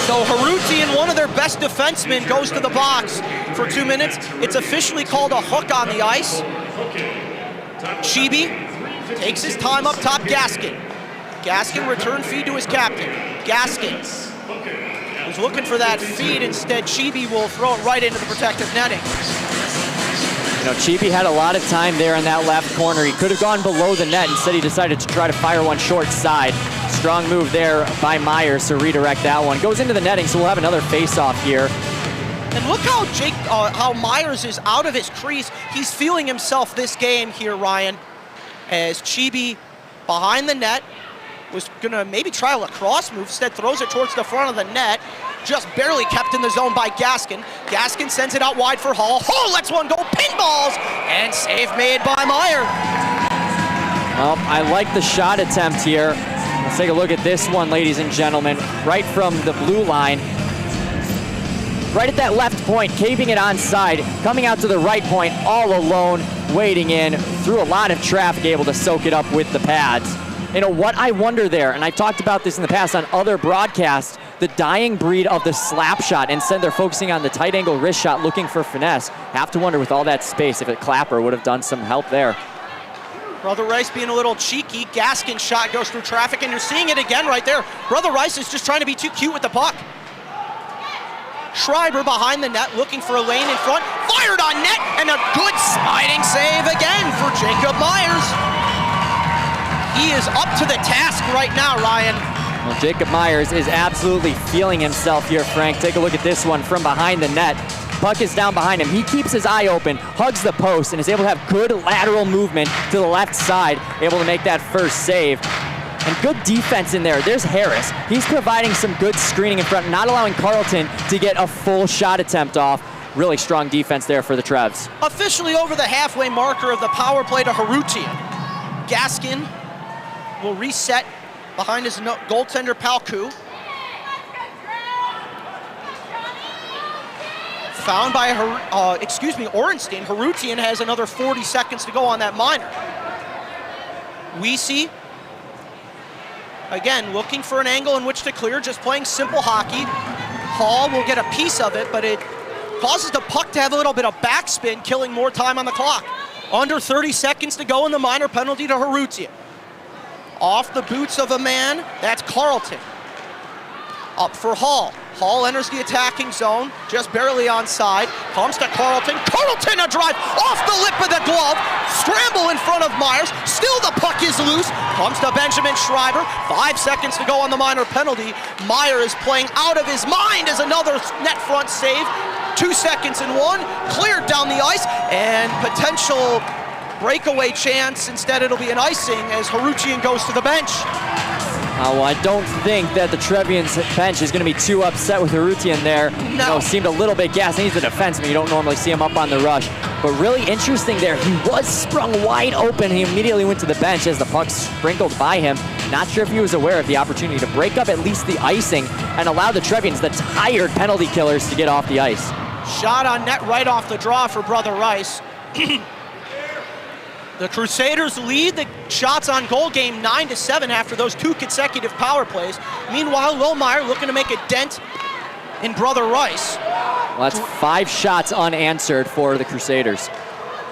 B: So Haruchian, one of their best defensemen, goes to the box for 2 minutes. It's officially called a hook on the ice. JB takes his time up top, Gaskin. Gaskin return feed to his captain. Gaskin was looking for that feed. Instead, JB will throw it right into the protective netting.
A: You know, JB had a lot of time there in that left corner. He could have gone below the net. Instead, he decided to try to fire one short side. Strong move there by Myers to redirect that one. Goes into the netting, so we'll have another face-off here.
B: And look how how Myers is out of his crease. He's feeling himself this game here, Ryan, as Chibi behind the net was gonna maybe try a lacrosse move, instead throws it towards the front of the net, just barely kept in the zone by Gaskin. Gaskin sends it out wide for Hall. Hall lets one go, pinballs, and save made by Meyer.
A: Well, I like the shot attempt here. Let's take a look at this one, ladies and gentlemen, right from the blue line. Right at that left point, caving it onside, coming out to the right point, all alone, wading in, through a lot of traffic, able to soak it up with the pads. You know, what I wonder there, and I've talked about this in the past on other broadcasts, the dying breed of the slap shot. Instead, they're focusing on the tight angle wrist shot, looking for finesse. Have to wonder with all that space if a Clapper would have done some help there.
B: Brother Rice being a little cheeky. Gaskin's shot goes through traffic, and you're seeing it again right there. Brother Rice is just trying to be too cute with the puck. Schreiber behind the net, looking for a lane in front, fired on net, and a good sliding save again for Jacob Myers. He is up to the task right now, Ryan.
A: Well, Jacob Myers is absolutely feeling himself here, Frank. Take a look at this one from behind the net. Puck is down behind him. He keeps his eye open, hugs the post, and is able to have good lateral movement to the left side, able to make that first save. And good defense in there. There's Harris. He's providing some good screening in front, not allowing Carlton to get a full shot attempt off. Really strong defense there for the Trevs.
B: Officially over the halfway marker of the power play to Haruchian. Gaskin will reset behind his goaltender Palku. Found by, Orenstein. Harutian has another 40 seconds to go on that minor. Weesey, again, looking for an angle in which to clear, just playing simple hockey. Hall will get a piece of it, but it causes the puck to have a little bit of backspin, killing more time on the clock. Under 30 seconds to go in the minor penalty to Harutian. Off the boots of a man, that's Carlton. Up for Hall. Hall enters the attacking zone, just barely onside. Comes to Carlton. Carlton a drive off the lip of the glove. Scramble in front of Myers. Still the puck is loose. Comes to Benjamin Schreiber. 5 seconds to go on the minor penalty. Meyer is playing out of his mind as another net front save. 2 seconds and 1. Cleared down the ice and potential breakaway chance. Instead it'll be an icing as Harutian goes to the bench.
A: Well, I don't think that the Trevians bench is going to be too upset with Harutian there.
B: No.
A: You know, seemed a little bit gassed. He's a defenseman. You don't normally see him up on the rush. But really interesting there, he was sprung wide open. He immediately went to the bench as the puck sprinkled by him. Not sure if he was aware of the opportunity to break up at least the icing and allow the Trevians, the tired penalty killers, to get off the ice.
B: Shot on net right off the draw for Brother Rice. The Crusaders lead the shots on goal game 9-7 after those 2 consecutive power plays. Meanwhile, Lohmeyer looking to make a dent in Brother Rice.
A: Well, that's 5 shots unanswered for the Crusaders.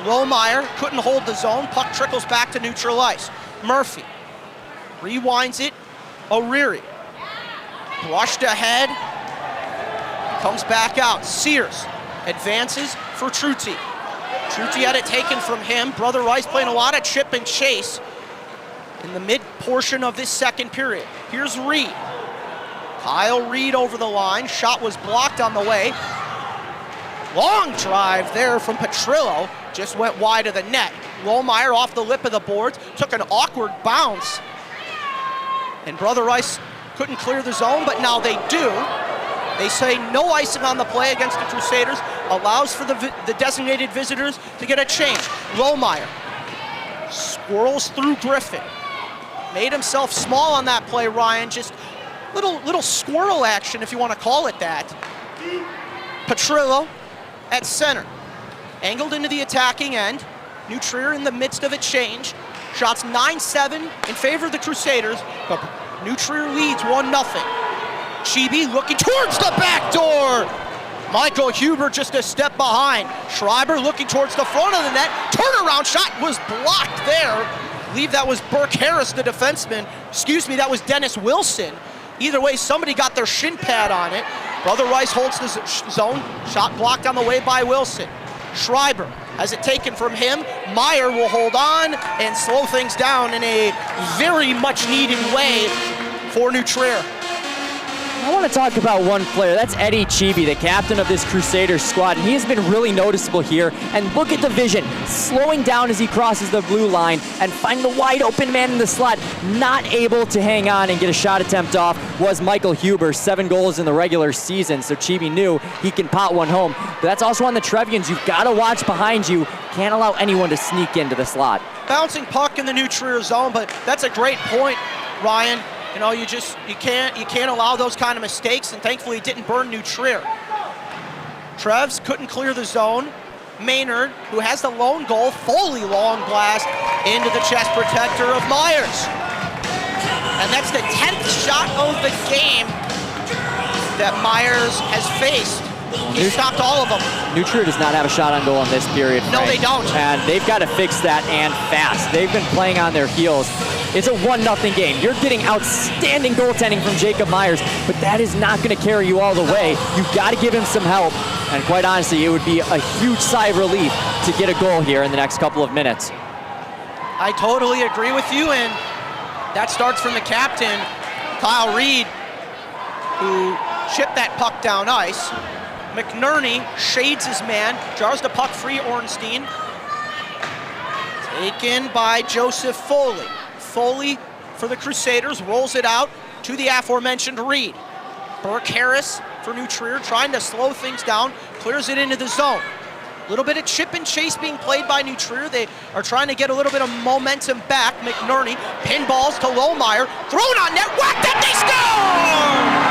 B: Lohmeyer couldn't hold the zone. Puck trickles back to neutral ice. Murphy rewinds it. O'Reary brushed ahead. Comes back out. Sears advances for Truti. Truti had it taken from him. Brother Rice playing a lot of chip and chase in the mid portion of this second period. Here's Reed. Kyle Reed over the line. Shot was blocked on the way. Long drive there from Petrillo. Just went wide of the net. Lohmeyer off the lip of the boards. Took an awkward bounce. And Brother Rice couldn't clear the zone, but now they do. They say no icing on the play against the Crusaders. Allows for the designated visitors to get a change. Lohmeyer squirrels through Griffin. Made himself small on that play, Ryan. Just little squirrel action, if you want to call it that. Petrillo at center. Angled into the attacking end. New Trier in the midst of a change. Shots 9-7 in favor of the Crusaders, but New Trier leads 1-0. Chibi looking towards the back door. Michael Huber just a step behind. Schreiber looking towards the front of the net. Turnaround shot was blocked there. I believe that was Burke Harris, the defenseman. Excuse me, that was Dennis Wilson. Either way, somebody got their shin pad on it. Brother Rice holds the zone. Shot blocked on the way by Wilson. Schreiber has it taken from him. Meyer will hold on and slow things down in a very much needed way for New Trier.
A: I want to talk about one player. That's Eddie Chibi, the captain of this Crusaders squad, and he has been really noticeable here. And look at the vision, slowing down as he crosses the blue line and finding the wide open man in the slot. Not able to hang on and get a shot attempt off was Michael Huber, 7 goals in the regular season, so Chibi knew he can pot one home. But that's also on the Trevians. You've got to watch behind you. Can't allow anyone to sneak into the slot.
B: Bouncing puck in the New Trier zone, but that's a great point, Ryan. You know, you can't allow those kind of mistakes, and thankfully it didn't burn New Trier. Trevs couldn't clear the zone. Maynard, who has the lone goal, Foley long blast into the chest protector of Myers. And that's the 10th shot of the game that Myers has faced. He stopped all of them.
A: New Trier does not have a shot on goal in this period.
B: No,
A: Frank.
B: they don't.
A: And they've got to fix that, and fast. They've been playing on their heels. It's a 1-0 game. You're getting outstanding goaltending from Jacob Myers, but that is not going to carry you all the way. You've got to give him some help. And quite honestly, it would be a huge sigh of relief to get a goal here in the next couple of minutes.
B: I totally agree with you, and that starts from the captain, Kyle Reed, who chipped that puck down ice. McNerney shades his man, jars the puck free, Ornstein. Taken by Joseph Foley. Foley for the Crusaders rolls it out to the aforementioned Reed. Burke Harris for New Trier trying to slow things down, clears it into the zone. A little bit of chip and chase being played by New Trier. They are trying to get a little bit of momentum back. McNerney pinballs to Lohmeyer, thrown on net, whacked it, they score!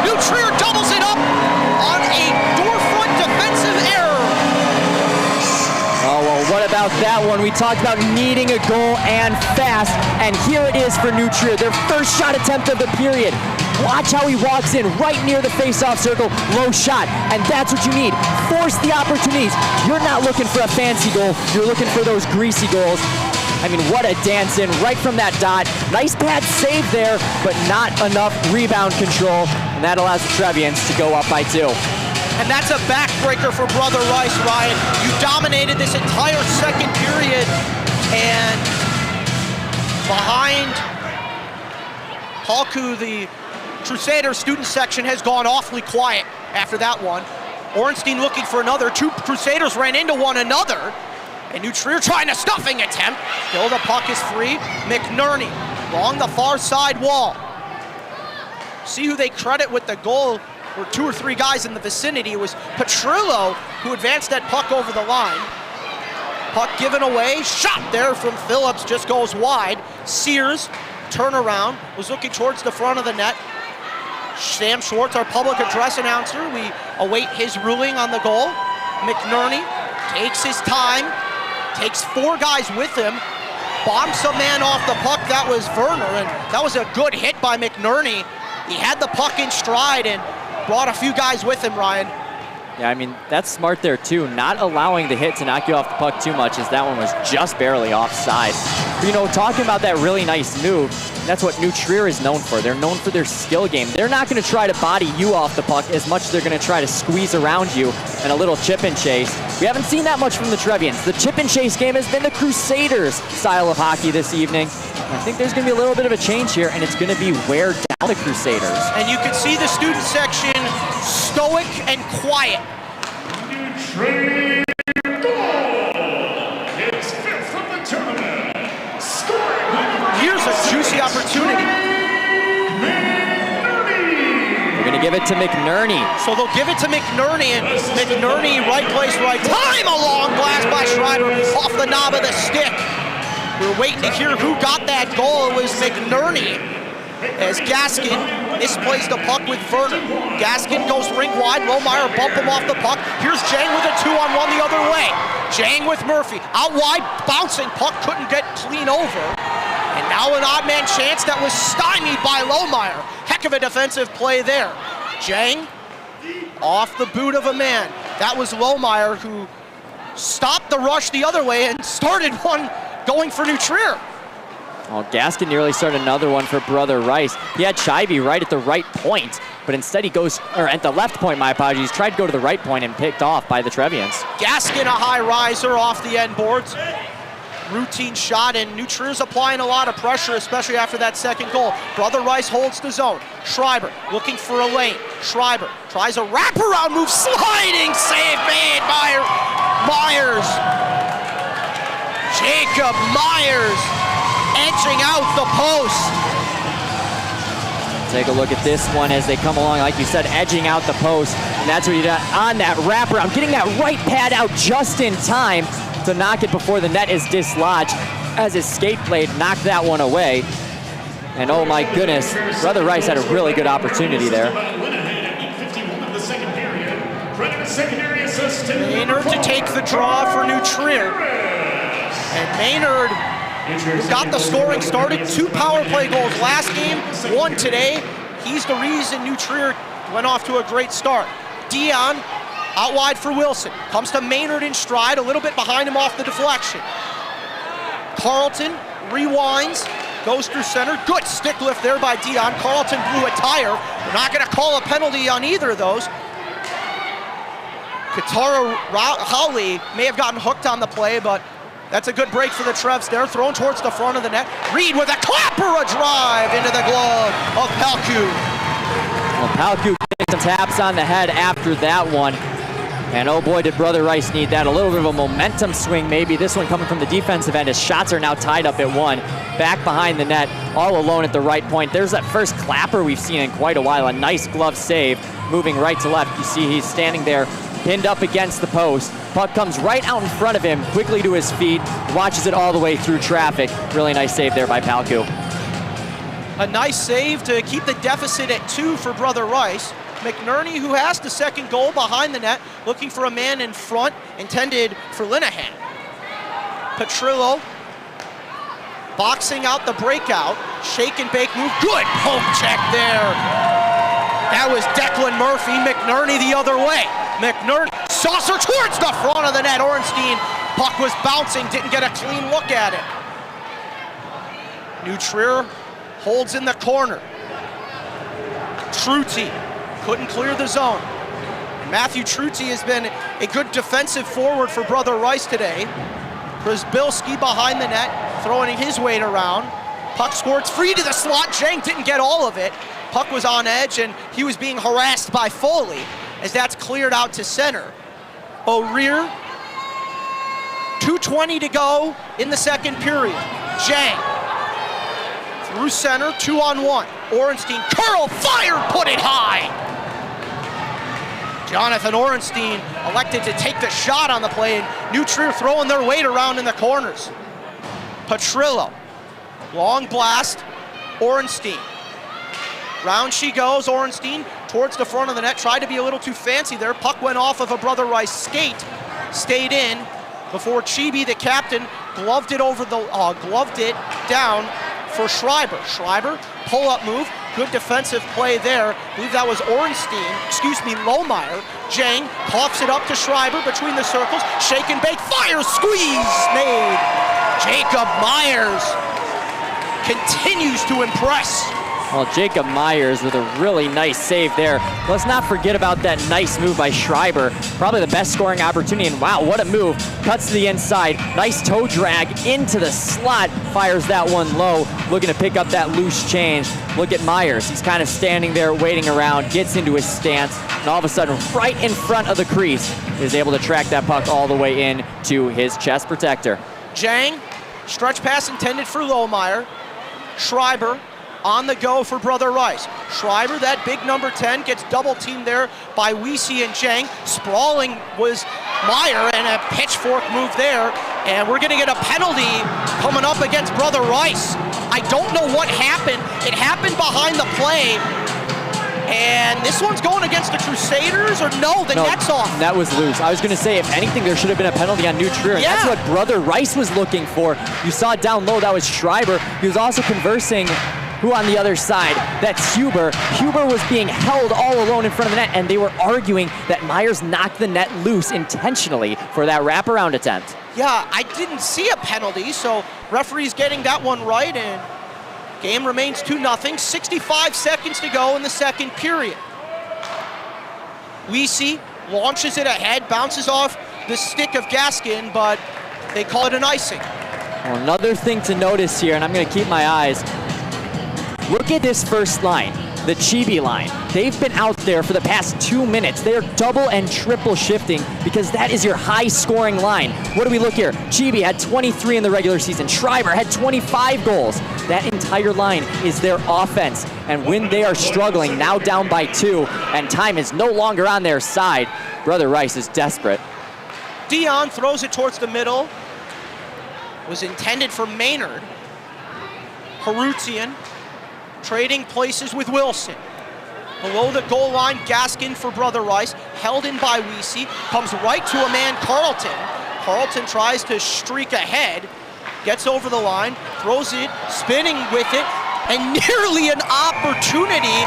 B: New Trier doubles it up on a
A: one. We talked about needing a goal and fast, and here it is for New Trier, their first shot attempt of the period. Watch how he walks in right near the face-off circle, low shot, and that's what you need. Force the opportunities. You're not looking for a fancy goal, you're looking for those greasy goals. I mean, what a dance in right from that dot. Nice pad save there, but not enough rebound control, and that allows the Trevians to go up by 2.
B: And that's a backbreaker for Brother Rice, Ryan. You dominated this entire second period, and behind Palku, the Crusader student section has gone awfully quiet after that one. Ornstein looking for another. 2 Crusaders ran into one another. And New Trier trying a stuffing attempt. Still the puck is free. McNerney along the far side wall. See who they credit with the goal. Were 2 or 3 guys in the vicinity. It was Petrillo who advanced that puck over the line. Puck given away. Shot there from Phillips, just goes wide. Sears, turnaround, was looking towards the front of the net. Sam Schwartz, our public address announcer. We await his ruling on the goal. McNerney takes his time. Takes 4 guys with him, bombs a man off the puck. That was Werner, and that was a good hit by McNerney. He had the puck in stride and brought a few guys with him, Ryan.
A: Yeah, I mean, that's smart there too, not allowing the hit to knock you off the puck too much, as that one was just barely offside. But, you know, talking about that really nice move, that's what New Trier is known for. They're known for their skill game. They're not going to try to body you off the puck as much as they're going to try to squeeze around you and a little chip and chase. We haven't seen that much from the Trevians. The chip and chase game has been the Crusaders' style of hockey this evening. I think there's going to be a little bit of a change here, and it's going to be wear down the Crusaders.
B: And you can see the student section stoic and quiet.
C: Trier goal! His 5th of the tournament. Scoring by number
B: Here's a juicy opportunity.
A: We're going to give it to McNerney.
B: So they'll give it to McNerney, and McNerney, right place, right time. A long blast by Schreiber off the knob of the stick. We're waiting to hear who got that goal. It was McNerney, as Gaskin misplays the puck with Werner. Gaskin goes rink wide. Lohmeyer bump him off the puck. Here's Jang with a 2-on-1 the other way. Jang with Murphy. Out wide, bouncing. Puck couldn't get clean over. And now an odd man chance that was stymied by Lohmeyer. Heck of a defensive play there. Jang off the boot of a man. That was Lohmeyer who stopped the rush the other way and started one going for New Trier.
A: Oh, Gaskin nearly started another one for Brother Rice. He had Scheibe right at the right point, but instead he goes, or at the left point, my apologies, tried to go to the right point and picked off by the Trevians.
B: Gaskin, a high riser off the end boards. Routine shot, and New Trier's applying a lot of pressure, especially after that second goal. Brother Rice holds the zone. Schreiber looking for a lane. Schreiber tries a wraparound move, sliding save made by Myers. Jacob Myers edging out the post.
A: Take a look at this one as they come along, like you said, edging out the post. And that's what you got on that wraparound, getting that right pad out just in time to knock it before the net is dislodged, as his skate blade knocked that one away. And oh my goodness, Brother Rice had a really good opportunity there.
B: Maynard to take the draw for New Trier. And Maynard, who got the scoring started, 2 power play goals last game, 1 today. He's the reason New Trier went off to a great start. Dion out wide for Wilson. Comes to Maynard in stride, a little bit behind him off the deflection. Carlton rewinds, goes through center. Good stick lift there by Dion. Carlton blew a tire. We're not going to call a penalty on either of those. Katara Howley may have gotten hooked on the play, but that's a good break for the Trevs there. Thrown towards the front of the net. Reed with a clapper, a drive into the glove of Palku.
A: Well, Palku getting some taps on the head after that one. And oh boy, did Brother Rice need that. A little bit of a momentum swing maybe. This one coming from the defensive end as shots are now tied up at 1. Back behind the net, all alone at the right point. There's that first clapper we've seen in quite a while. A nice glove save, moving right to left. You see he's standing there, pinned up against the post. Puck comes right out in front of him, quickly to his feet, watches it all the way through traffic. Really nice save there by Palku.
B: A nice save to keep the deficit at 2 for Brother Rice. McNerney, who has the second goal behind the net, looking for a man in front, intended for Linehan. Petrillo boxing out the breakout. Shake and bake move. Good poke check there. That was Declan Murphy. McNerney the other way. McNerney saucer towards the front of the net. Orenstein, puck was bouncing, didn't get a clean look at it. New Trier holds in the corner. Truti couldn't clear the zone. Matthew Truti has been a good defensive forward for Brother Rice today. Przbilski behind the net, throwing his weight around. Puck scored free to the slot. Jang didn't get all of it. Puck was on edge, and he was being harassed by Foley as that's cleared out to center. O'Rear, 2:20 to go in the second period. Jang through center, 2-on-1. Orenstein, curl, fired, put it high. Jonathan Orenstein elected to take the shot on the play, and New Trier throwing their weight around in the corners. Petrillo, long blast, Orenstein. Round she goes, Orenstein towards the front of the net, tried to be a little too fancy there. Puck went off of a Brother Rice skate, stayed in before Chibi, the captain, gloved it down for Schreiber. Schreiber, pull-up move, good defensive play there. I believe that was Lohmeyer. Jang coughs it up to Schreiber between the circles. Shake and bake, fire, squeeze, made. Jacob Myers continues to impress.
A: Well, Jacob Myers with a really nice save there. Let's not forget about that nice move by Schreiber. Probably the best scoring opportunity, and wow, what a move. Cuts to the inside, nice toe drag into the slot, fires that one low, looking to pick up that loose change. Look at Myers, he's kind of standing there waiting around, gets into his stance, and all of a sudden, right in front of the crease, is able to track that puck all the way in to his chest protector.
B: Jang, stretch pass intended for Lohmeyer. Schreiber, on the go for Brother Rice. Schreiber, that big number 10, gets double teamed there by Weesey and Jang. Sprawling was Meyer, and a pitchfork move there. And we're gonna get a penalty coming up against Brother Rice. I don't know what happened. It happened behind the play. And this one's going against the Crusaders, or no, net's off.
A: That was loose. I was gonna say, if anything, there should have been a penalty on New Trier.
B: Yeah.
A: That's what Brother Rice was looking for. You saw it down low, that was Schreiber. He was also conversing who on the other side? That's Huber. Huber was being held all alone in front of the net, and they were arguing that Myers knocked the net loose intentionally for that wraparound attempt.
B: Yeah, I didn't see a penalty, so referee's getting that one right, and game remains 2-0. 65 seconds to go in the second period. Weesey launches it ahead, bounces off the stick of Gaskin, but they call it an icing.
A: Well, another thing to notice here, and I'm going to keep my eyes. Look at this first line, the Chibi line. They've been out there for the past 2 minutes. They are double and triple shifting because that is your high-scoring line. What do we look here? Chibi had 23 in the regular season. Schreiber had 25 goals. That entire line is their offense. And when they are struggling, now down by 2, and time is no longer on their side, Brother Rice is desperate.
B: Dion throws it towards the middle. Was intended for Maynard. Harutian trading places with Wilson. Below the goal line, Gaskin for Brother Rice, held in by Weesey, comes right to a man, Carlton. Carlton tries to streak ahead, gets over the line, throws it, spinning with it, and nearly an opportunity.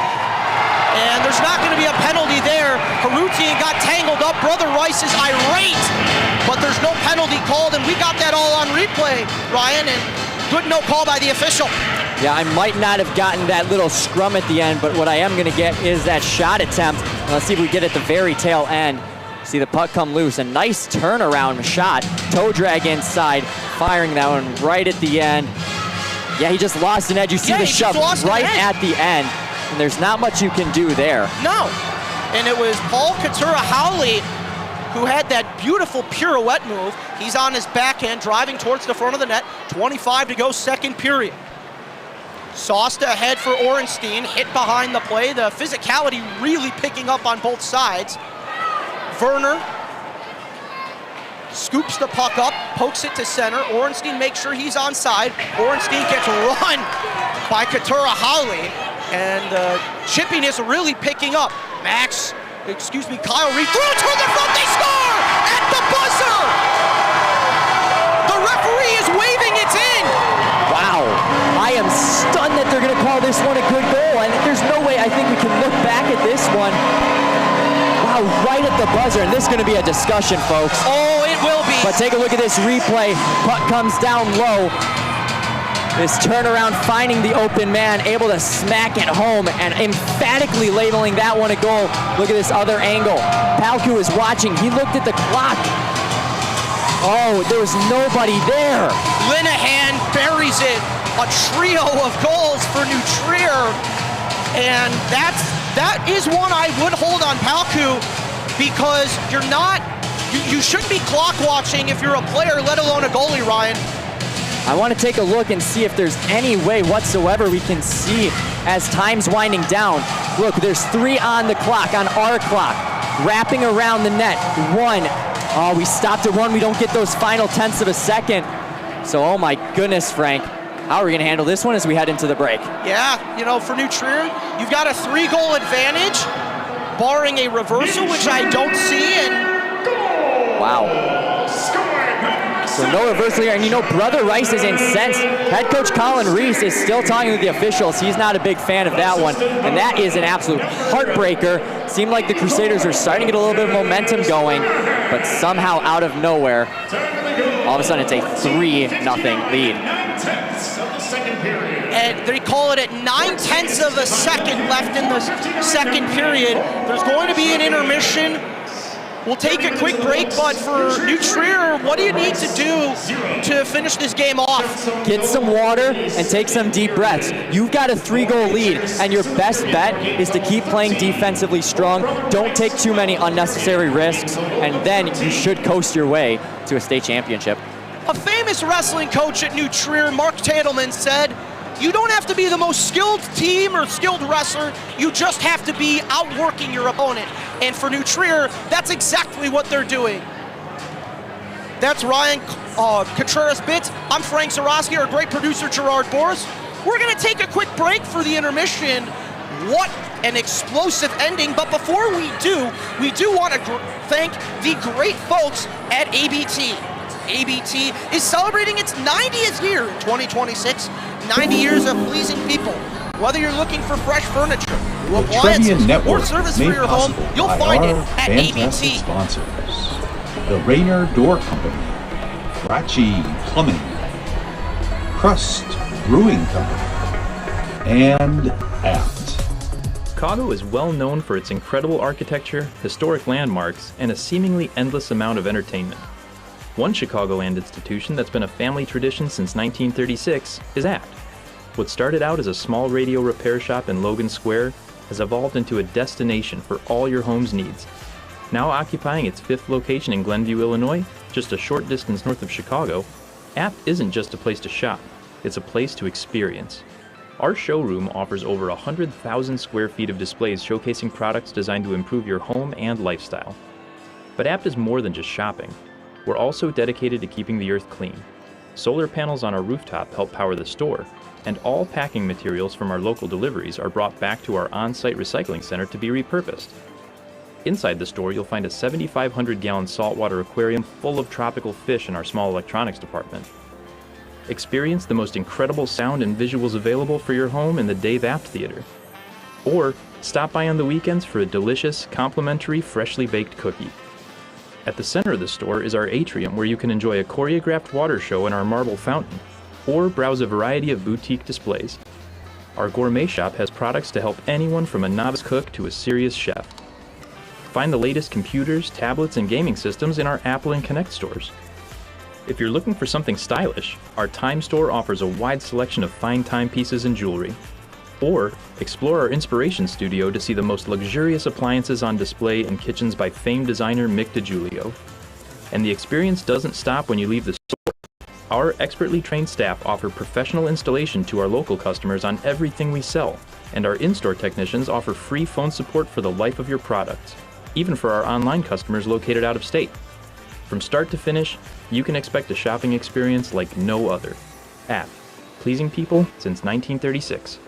B: And there's not going to be a penalty there. Harutian got tangled up. Brother Rice is irate, but there's no penalty called, and we got that all on replay, Ryan, and good no call by the official.
A: Yeah, I might not have gotten that little scrum at the end, but what I am going to get is that shot attempt. Let's see if we get at the very tail end. See the puck come loose. A nice turnaround shot. Toe drag inside, firing that one right at the end. Yeah, he just lost an edge. You see the shove right at the end. And there's not much you can do there.
B: No. And it was Paul Katura-Howley who had that beautiful pirouette move. He's on his backhand, driving towards the front of the net. 25 to go, second period. Sauced ahead for Orenstein, hit behind the play. The physicality really picking up on both sides. Werner scoops the puck up, pokes it to center. Orenstein makes sure he's onside. Orenstein gets run by Katura-Howley, and the chippiness really picking up. Kyle Reed threw it toward the front, they score! At the buzzer! The the referee is waving it's in.
A: Wow. I am stunned that they're going to call this one a good goal, and there's no way I think we can look back at this one. Wow, right at the buzzer, and this is going to be a discussion, folks.
B: Oh, it will be.
A: But take a look at this replay. Puck comes down low. This turnaround, finding the open man, able to smack it home and emphatically labeling that one a goal. Look at this other angle. Palku is watching. He looked at the clock. Oh, there was nobody there.
B: Linehan buries it. A trio of goals for New Trier. And that is one I would hold on Palku, because you shouldn't be clock watching if you're a player, let alone a goalie, Ryan.
A: I want to take a look and see if there's any way whatsoever we can see as time's winding down. Look, there's 3 on the clock, on our clock, wrapping around the net. 1. Oh, we stopped at 1. We don't get those final tenths of a second. So, oh my goodness, Frank. How are we going to handle this one as we head into the break?
B: Yeah, for New Trier, you've got a 3-goal advantage, barring a reversal, which I don't see. And
A: wow. So no reversal here, and Brother Rice is incensed. Head coach Colin Reese is still talking with the officials. He's not a big fan of that one, and that is an absolute heartbreaker. Seemed like the Crusaders are starting to get a little bit of momentum going, but somehow out of nowhere, all of a sudden it's a 3-0 lead.
B: And they call it at 9/10 of a second left in the second period. There's going to be an intermission. We'll take a quick break, but for New Trier, what do you need to do to finish this game off?
A: Get some water and take some deep breaths. You've got a 3-goal lead, and your best bet is to keep playing defensively strong. Don't take too many unnecessary risks, and then you should coast your way to a state championship.
B: A famous wrestling coach at New Trier, Mark Tadelman, said, you don't have to be the most skilled team or skilled wrestler, you just have to be outworking your opponent. And for New Trier, that's exactly what they're doing. That's Ryan Contreras-Bitts. I'm Frank Zarowski, our great producer Gerard Boris. We're gonna take a quick break for the intermission. What an explosive ending, but before we do want to thank the great folks at ABT. ABT is celebrating its 90th year in 2026. 90 years of pleasing people. Whether you're looking for fresh furniture, new appliances, or service for your home, you'll find it at ABT.
F: Sponsors: the Rainer Door Company, Ratchy Plumbing, Crust Brewing Company, and Apt.
G: Chicago is well known for its incredible architecture, historic landmarks, and a seemingly endless amount of entertainment. One Chicagoland institution that's been a family tradition since 1936 is Apt. What started out as a small radio repair shop in Logan Square has evolved into a destination for all your home's needs. Now occupying its 5th location in Glenview, Illinois, just a short distance north of Chicago, Apt isn't just a place to shop, it's a place to experience. Our showroom offers over 100,000 square feet of displays showcasing products designed to improve your home and lifestyle. But Apt is more than just shopping. We're also dedicated to keeping the earth clean. Solar panels on our rooftop help power the store, and all packing materials from our local deliveries are brought back to our on-site recycling center to be repurposed. Inside the store, you'll find a 7,500-gallon saltwater aquarium full of tropical fish in our small electronics department. Experience the most incredible sound and visuals available for your home in the Dave Apt Theater. Or stop by on the weekends for a delicious, complimentary, freshly baked cookie. At the center of the store is our atrium, where you can enjoy a choreographed water show in our marble fountain, or browse a variety of boutique displays. Our gourmet shop has products to help anyone from a novice cook to a serious chef. Find the latest computers, tablets, and gaming systems in our Apple and Connect stores. If you're looking for something stylish, our Time store offers a wide selection of fine timepieces and jewelry. Or explore our Inspiration Studio to see the most luxurious appliances on display in kitchens by famed designer Mick DiGiulio. And the experience doesn't stop when you leave the store. Our expertly trained staff offer professional installation to our local customers on everything we sell, and our in-store technicians offer free phone support for the life of your products, even for our online customers located out of state. From start to finish, you can expect a shopping experience like no other. Apt, pleasing people since 1936.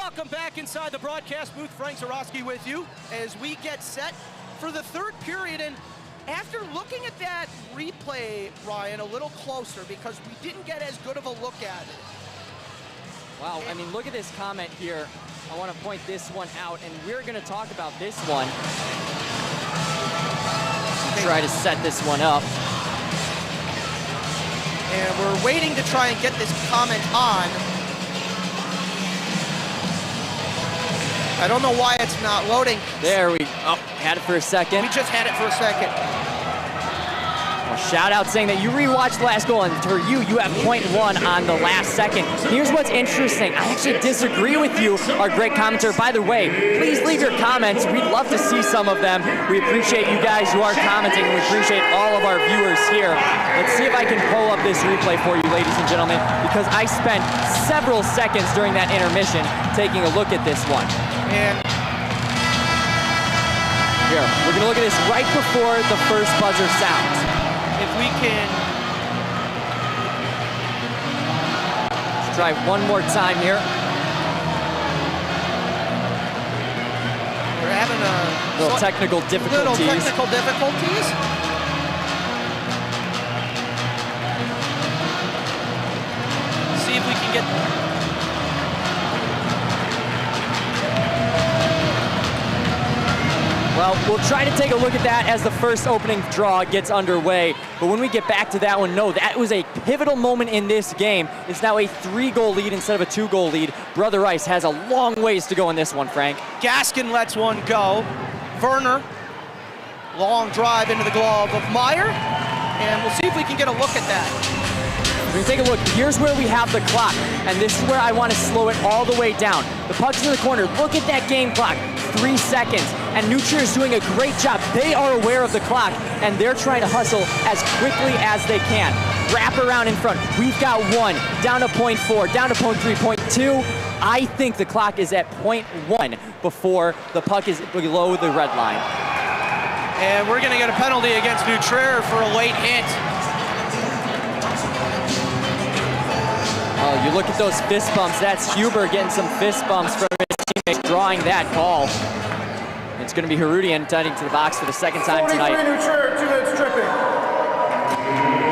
B: Welcome back inside the broadcast booth. Frank Zarowski with you as we get set for the third period. And after looking at that replay, Ryan, a little closer, because we didn't get as good of a look at it.
A: Wow, I mean, look at this comment here. I want to point this one out, and we're going to talk about this one. Try to set this one up.
B: And we're waiting to try and get this comment on. I don't know why it's not loading.
A: There we had it for a second.
B: We just had it for a second.
A: Well, shout out saying that you rewatched the last goal, and for you have .1 on the last second. Here's what's interesting. I actually disagree with you, our great commenter. By the way, please leave your comments. We'd love to see some of them. We appreciate you guys who are commenting, and we appreciate all of our viewers here. Let's see if I can pull up this replay for you, ladies and gentlemen, because I spent several seconds during that intermission taking a look at this one.
B: And
A: here, we're gonna look at this right before the first buzzer sounds.
B: if we can,
A: Let's try one more time here.
B: we're having a
A: Little technical difficulties.
B: little technical difficulties. See if we can get.
A: Well, we'll try to take a look at that as the first opening draw gets underway. But when we get back to that one, no, that was a pivotal moment in this game. It's now a 3-goal lead instead of a 2-goal lead. Brother Rice has a long ways to go in this one, Frank.
B: Gaskin lets one go. Werner, long drive into the glove of Meyer. And we'll see if we can get a look at that.
A: We're gonna take a look. Here's where we have the clock, and this is where I want to slow it all the way down. The puck's in the corner. Look at that game clock, 3 seconds. And New Trier is doing a great job. They are aware of the clock, and they're trying to hustle as quickly as they can. Wrap around in front. We've got 1, down to .4, down to .3, .2. I think the clock is at .1 before the puck is below the red line.
B: And we're gonna get a penalty against New Trier for a late hit.
A: Oh, you look at those fist bumps. That's Huber getting some fist bumps from his teammate, drawing that call. It's going to be Herudian heading to the box for the second time tonight.
E: 43 New Trier, 2 minutes tripping.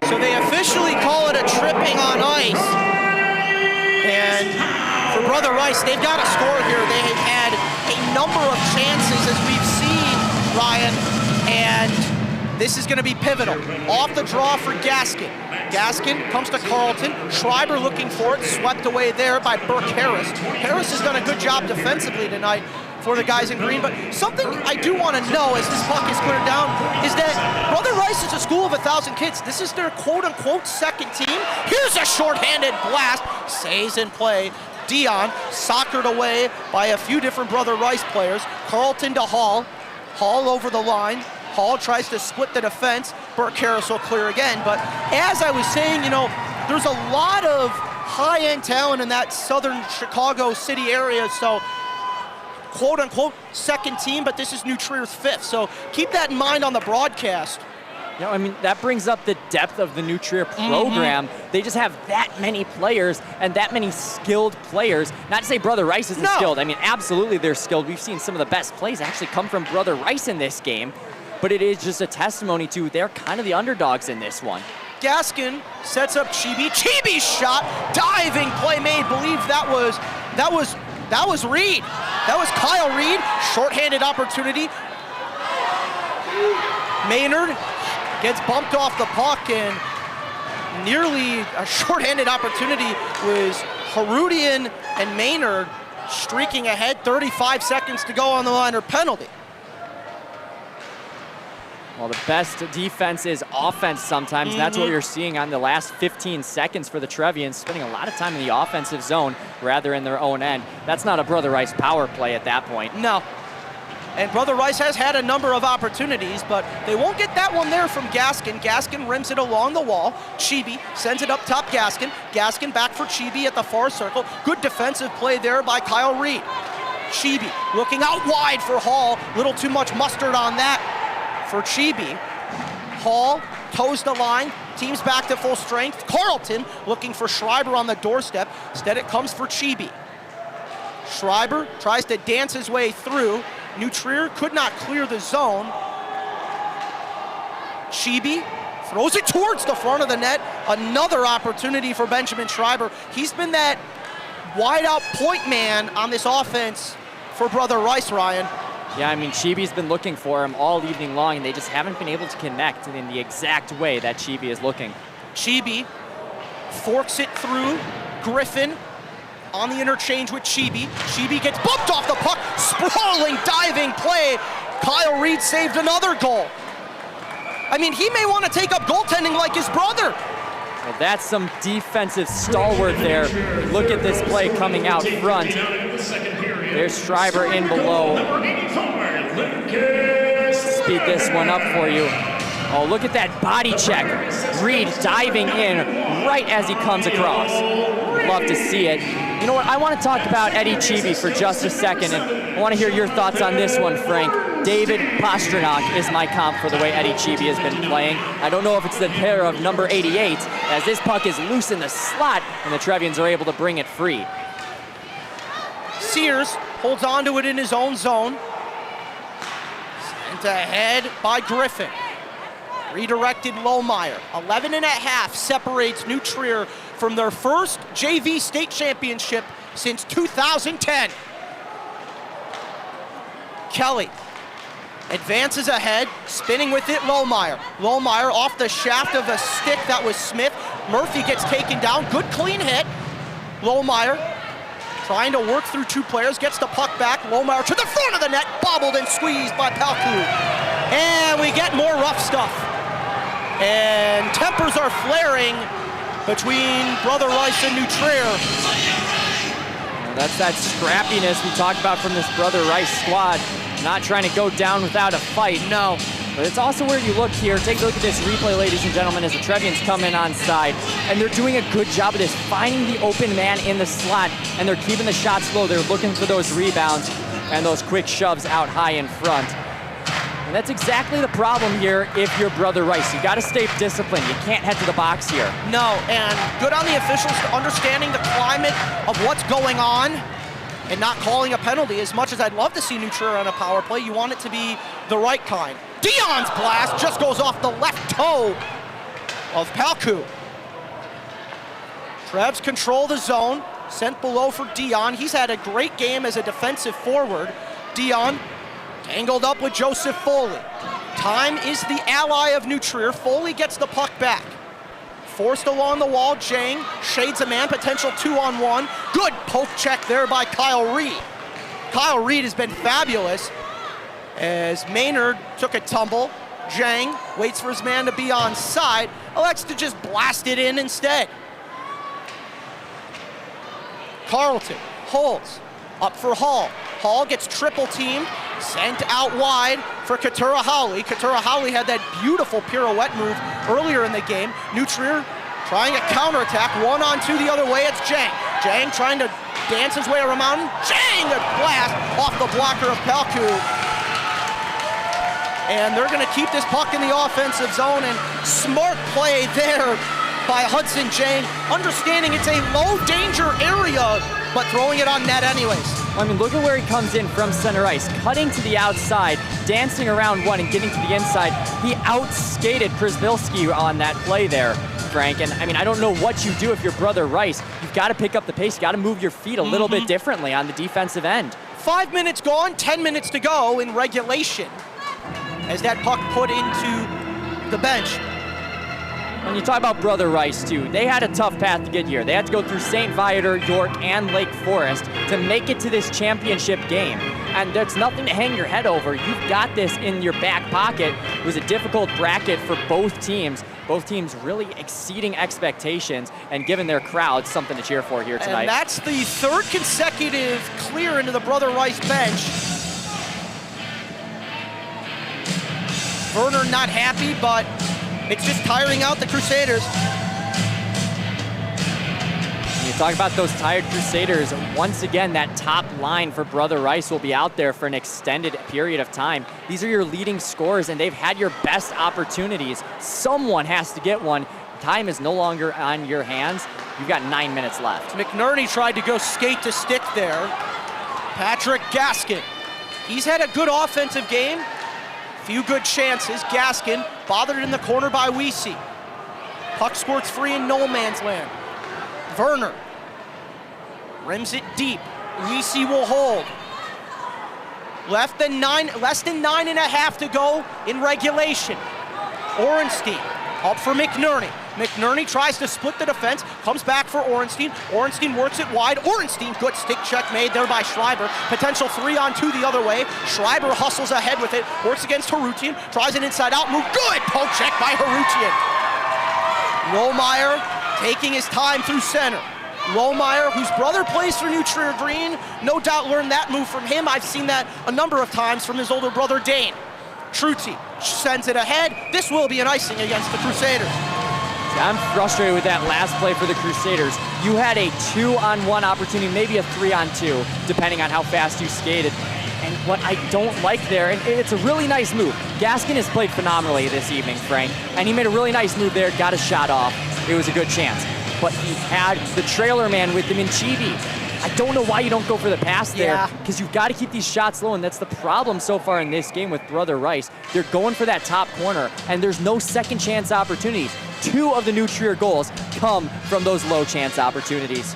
B: So they officially call it a tripping on ice. And for Brother Rice, they've got to score here. They have had a number of chances, as we've seen, Ryan, and this is going to be pivotal. Off the draw for Gaskin. Gaskin comes to Carlton. Schreiber looking for it, swept away there by Burke Harris. Harris has done a good job defensively tonight for the guys in green, but something I do want to know as this puck is cleared down is that Brother Rice is a school of 1,000 kids. This is their quote-unquote second team. Here's a shorthanded blast, stays in play. Dion soccered away by a few different Brother Rice players. Carlton to Hall. Hall over the line. Hall tries to split the defense. Burke Harris will clear again. But as I was saying, you know, there's a lot of high-end talent in that southern Chicago city area. So, quote-unquote, second team, but this is New Trier's 5th. So keep that in mind on the broadcast.
A: You know, I mean, that brings up the depth of the New Trier program. They just have that many players and that many skilled players. Not to say Brother Rice isn't skilled. I mean, absolutely they're skilled. We've seen some of the best plays actually come from Brother Rice in this game. But it is just a testimony to they're kind of the underdogs in this one.
B: Gaskin sets up Chibi. Chibi's shot, diving play made. Believe that was Reed. That was Kyle Reed. Shorthanded opportunity. Maynard gets bumped off the puck, and nearly a shorthanded opportunity was Herudian and Maynard streaking ahead. 35 seconds to go on the line, or penalty.
A: Well, the best defense is offense sometimes. That's what you're seeing on the last 15 seconds for the Trevians, spending a lot of time in the offensive zone rather in their own end. That's not a Brother Rice power play at that point.
B: No. And Brother Rice has had a number of opportunities, but they won't get that one there from Gaskin. Gaskin rims it along the wall. Chibi sends it up top, Gaskin. Gaskin back for Chibi at the far circle. Good defensive play there by Kyle Reed. Chibi looking out wide for Hall. Little too much mustard on that for Chibi. Hall toes the line, team's back to full strength. Carlton looking for Schreiber on the doorstep. Instead it comes for Chibi. Schreiber tries to dance his way through. New Trier could not clear the zone. JB throws it towards the front of the net. Another opportunity for Benjamin Schreiber. He's been that wide-out point man on this offense for Brother Rice, Ryan.
A: Yeah, I mean, Chibi's been looking for him all evening long, and they just haven't been able to connect in the exact way that Chibi is looking.
B: Chibi forks it through Griffin on the interchange with Chibi. Chibi gets bumped off the puck. Sprawling, diving play. Kyle Reed saved another goal. I mean, he may want to take up goaltending like his brother.
A: Well, that's some defensive stalwart there. Look at this play coming out front. There's Schreiber in below. Speed this one up for you. Oh, look at that body check. Reed diving in right as he comes across. Love to see it. You know what, I want to talk about Eddie Chibi for just a second, and I want to hear your thoughts on this one, Frank. David Pasternak is my comp for the way Eddie Chibi has been playing. I don't know if it's the pair of number 88, as this puck is loose in the slot, and the Trevians are able to bring it free.
B: Sears holds onto it in his own zone. Sent ahead by Griffin. Redirected Lohmeyer. 11.5 separates New Trier from their first JV state championship since 2010. Kelly advances ahead, spinning with it, Lohmeyer. Lohmeyer off the shaft of a stick that was Smith. Murphy gets taken down, good clean hit. Lohmeyer trying to work through two players, gets the puck back. Lohmeyer to the front of the net, bobbled and squeezed by Palku. And we get more rough stuff. And tempers are flaring between Brother Rice and New Trier.
A: Well, that's that scrappiness we talked about from this Brother Rice squad. Not trying to go down without a fight, no. But it's also where you look here. Take a look at this replay, ladies and gentlemen, as the Trevians come in on side. And they're doing a good job of this, finding the open man in the slot, and they're keeping the shots low. They're looking for those rebounds and those quick shoves out high in front. And that's exactly the problem here if you're Brother Rice. You got to stay disciplined. You can't head to the box here.
B: No, and good on the officials for understanding the climate of what's going on and not calling a penalty. As much as I'd love to see New Trier on a power play, you want it to be the right kind. Dion's blast just goes off the left toe of Palku. Trevs control the zone, sent below for Dion. He's had a great game as a defensive forward. Dion tangled up with Joseph Foley. Time is the ally of New Trier. Foley gets the puck back. Forced along the wall, Jang shades a man, potential 2-on-1. Good poke check there by Kyle Reed. Kyle Reed has been fabulous as Maynard took a tumble. Jang waits for his man to be on side, elects to just blast it in instead. Carlton holds up for Hall. Hall gets triple teamed, sent out wide for Katura Howley. Katura Howley had that beautiful pirouette move earlier in the game. New Trier trying a counterattack, 1-on-2 the other way, it's Jang. Jang trying to dance his way around. Jang, a blast off the blocker of Palku. And they're gonna keep this puck in the offensive zone, and smart play there by Hudson Jang, understanding it's a low danger area, but throwing it on net anyways.
A: I mean, look at where he comes in from center ice, cutting to the outside, dancing around one and getting to the inside. He outskated Przybylski on that play there, Frank. And I mean, I don't know what you do if you're Brother Rice. You've got to pick up the pace. You got to move your feet a little bit differently on the defensive end.
B: 5 minutes gone, 10 minutes to go in regulation as that puck put into the bench.
A: When you talk about Brother Rice, too, they had a tough path to get here. They had to go through St. Viator, York, and Lake Forest to make it to this championship game. And that's nothing to hang your head over. You've got this in your back pocket. It was a difficult bracket for both teams. Both teams really exceeding expectations and giving their crowds something to cheer for here tonight.
B: And that's the third consecutive clear into the Brother Rice bench. Werner not happy, but it's just tiring out the Crusaders.
A: When you talk about those tired Crusaders, once again, that top line for Brother Rice will be out there for an extended period of time. These are your leading scorers, and they've had your best opportunities. Someone has to get one. Time is no longer on your hands. You've got 9 minutes left.
B: McNerney tried to go skate to stick there. Patrick Gaskin. He's had a good offensive game. Few good chances. Gaskin bothered in the corner by Weesey. Puck squirts free in no man's land. Werner rims it deep. Weesey will hold. Less than 9.5 to go in regulation. Orenstein up for McNerney. McNerney tries to split the defense, comes back for Orenstein. Orenstein works it wide. Orenstein, good stick check made there by Schreiber. Potential 3-on-2 the other way. Schreiber hustles ahead with it, works against Harutian, tries an inside-out move. Good poke check by Harutian. Lohmeyer taking his time through center. Lohmeyer, whose brother plays for New Trier Green, no doubt learned that move from him. I've seen that a number of times from his older brother, Dane. Trutzy sends it ahead. This will be an icing against the Crusaders.
A: I'm frustrated with that last play for the Crusaders. You had a 2-on-1 opportunity, maybe a 3-on-2, depending on how fast you skated. And what I don't like there, and it's a really nice move. Gaskin has played phenomenally this evening, Frank, and he made a really nice move there, got a shot off. It was a good chance. But he had the trailer man with him in Chibi. I don't know why you don't go for the pass there, because you've got to keep these shots low, and that's the problem so far in this game with Brother Rice. They're going for that top corner, and there's no second chance opportunities. 2 of the New Trier goals come from those low chance opportunities.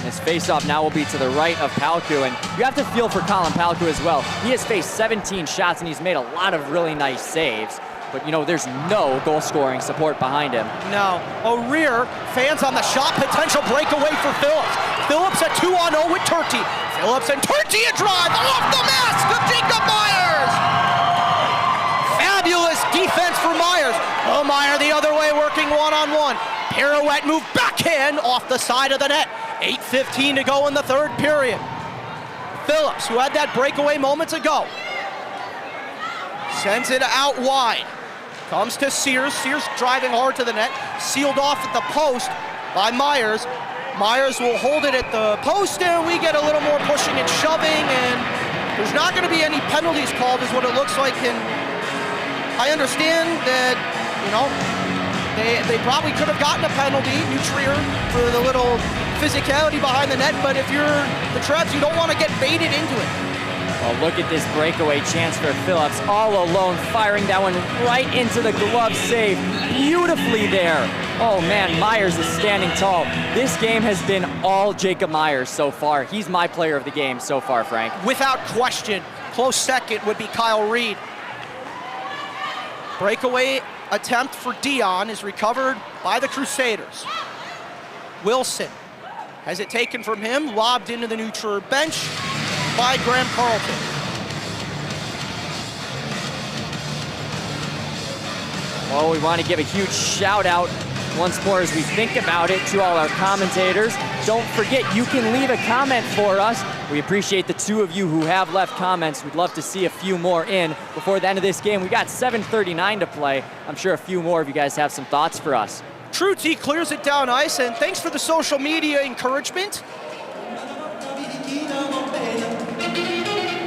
A: His faceoff now will be to the right of Palku, and you have to feel for Colin Palku as well. He has faced 17 shots, and he's made a lot of really nice saves. But, you know, there's no goal-scoring support behind him.
B: No. O'Rear, fans on the shot, potential breakaway for Phillips. Phillips at 2-on-0 with Turti. Phillips and Turti a drive off the mask of Jacob Myers. Fabulous defense for Myers. Meyer the other way, working 1-on-1. Pirouette move backhand off the side of the net. 8:15 to go in the third period. Phillips, who had that breakaway moments ago, sends it out wide. Comes to Sears. Sears driving hard to the net. Sealed off at the post by Myers. Myers will hold it at the post, and we get a little more pushing and shoving, and there's not going to be any penalties called, is what it looks like. And I understand that, you know, they probably could have gotten a penalty, New Trier, for the little physicality behind the net, but if you're the Trevs, you don't want to get baited into it.
A: Well, look at this breakaway chance for Phillips, all alone, firing that one right into the glove save. Beautifully there. Oh man, Myers is standing tall. This game has been all Jacob Myers so far. He's my player of the game so far, Frank.
B: Without question. Close second would be Kyle Reed. Breakaway attempt for Dion is recovered by the Crusaders. Wilson has it taken from him, lobbed into the New Trier bench by Graham Carlton.
A: Well, we want to give a huge shout out once more as we think about it to all our commentators. Don't forget, you can leave a comment for us. We appreciate the 2 of you who have left comments. We'd love to see a few more in before the end of this game. We got 7:39 to play. I'm sure a few more of you guys have some thoughts for us.
B: Trutzy clears it down ice, and thanks for the social media encouragement.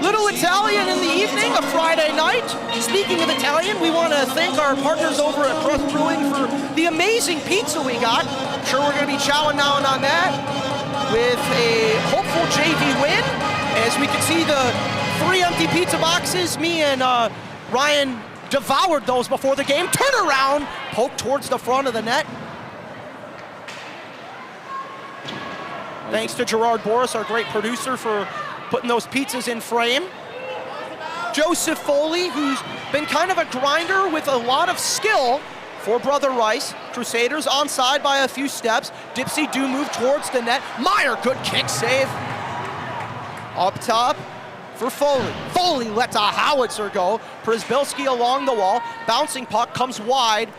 B: Little Italian in the evening, a Friday night. Speaking of Italian, we want to thank our partners over at Press Brewing for the amazing pizza we got. I'm sure we're going to be chowing down on that with a hopeful JV win. As we can see the 3 empty pizza boxes, me and Ryan devoured those before the game. Turn around, poke towards the front of the net. Thanks to Gerard Boris, our great producer, for putting those pizzas in frame. Joseph Foley, who's been kind of a grinder with a lot of skill for Brother Rice. Crusaders onside by a few steps. Dipsy do move towards the net. Meyer, good kick save. Up top for Foley. Foley lets a howitzer go. Przbilski along the wall. Bouncing puck comes wide.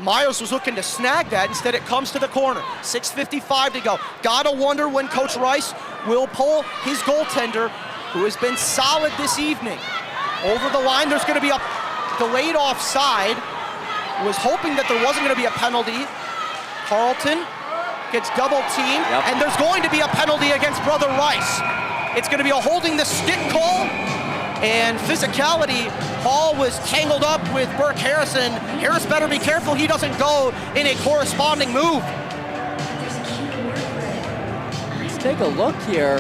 B: Myers was looking to snag that. Instead, it comes to the corner. 6:55 to go. Gotta wonder when Coach Rice will pull his goaltender, who has been solid this evening, over the line. There's going to be a delayed offside. Was hoping that there wasn't going to be a penalty. Carlton gets double teamed, and there's going to be a penalty against Brother Rice. It's going to be a holding the stick call and physicality. Hall was tangled up with Burke Harrison. Harris better be careful he doesn't go in a corresponding move.
A: take a look here.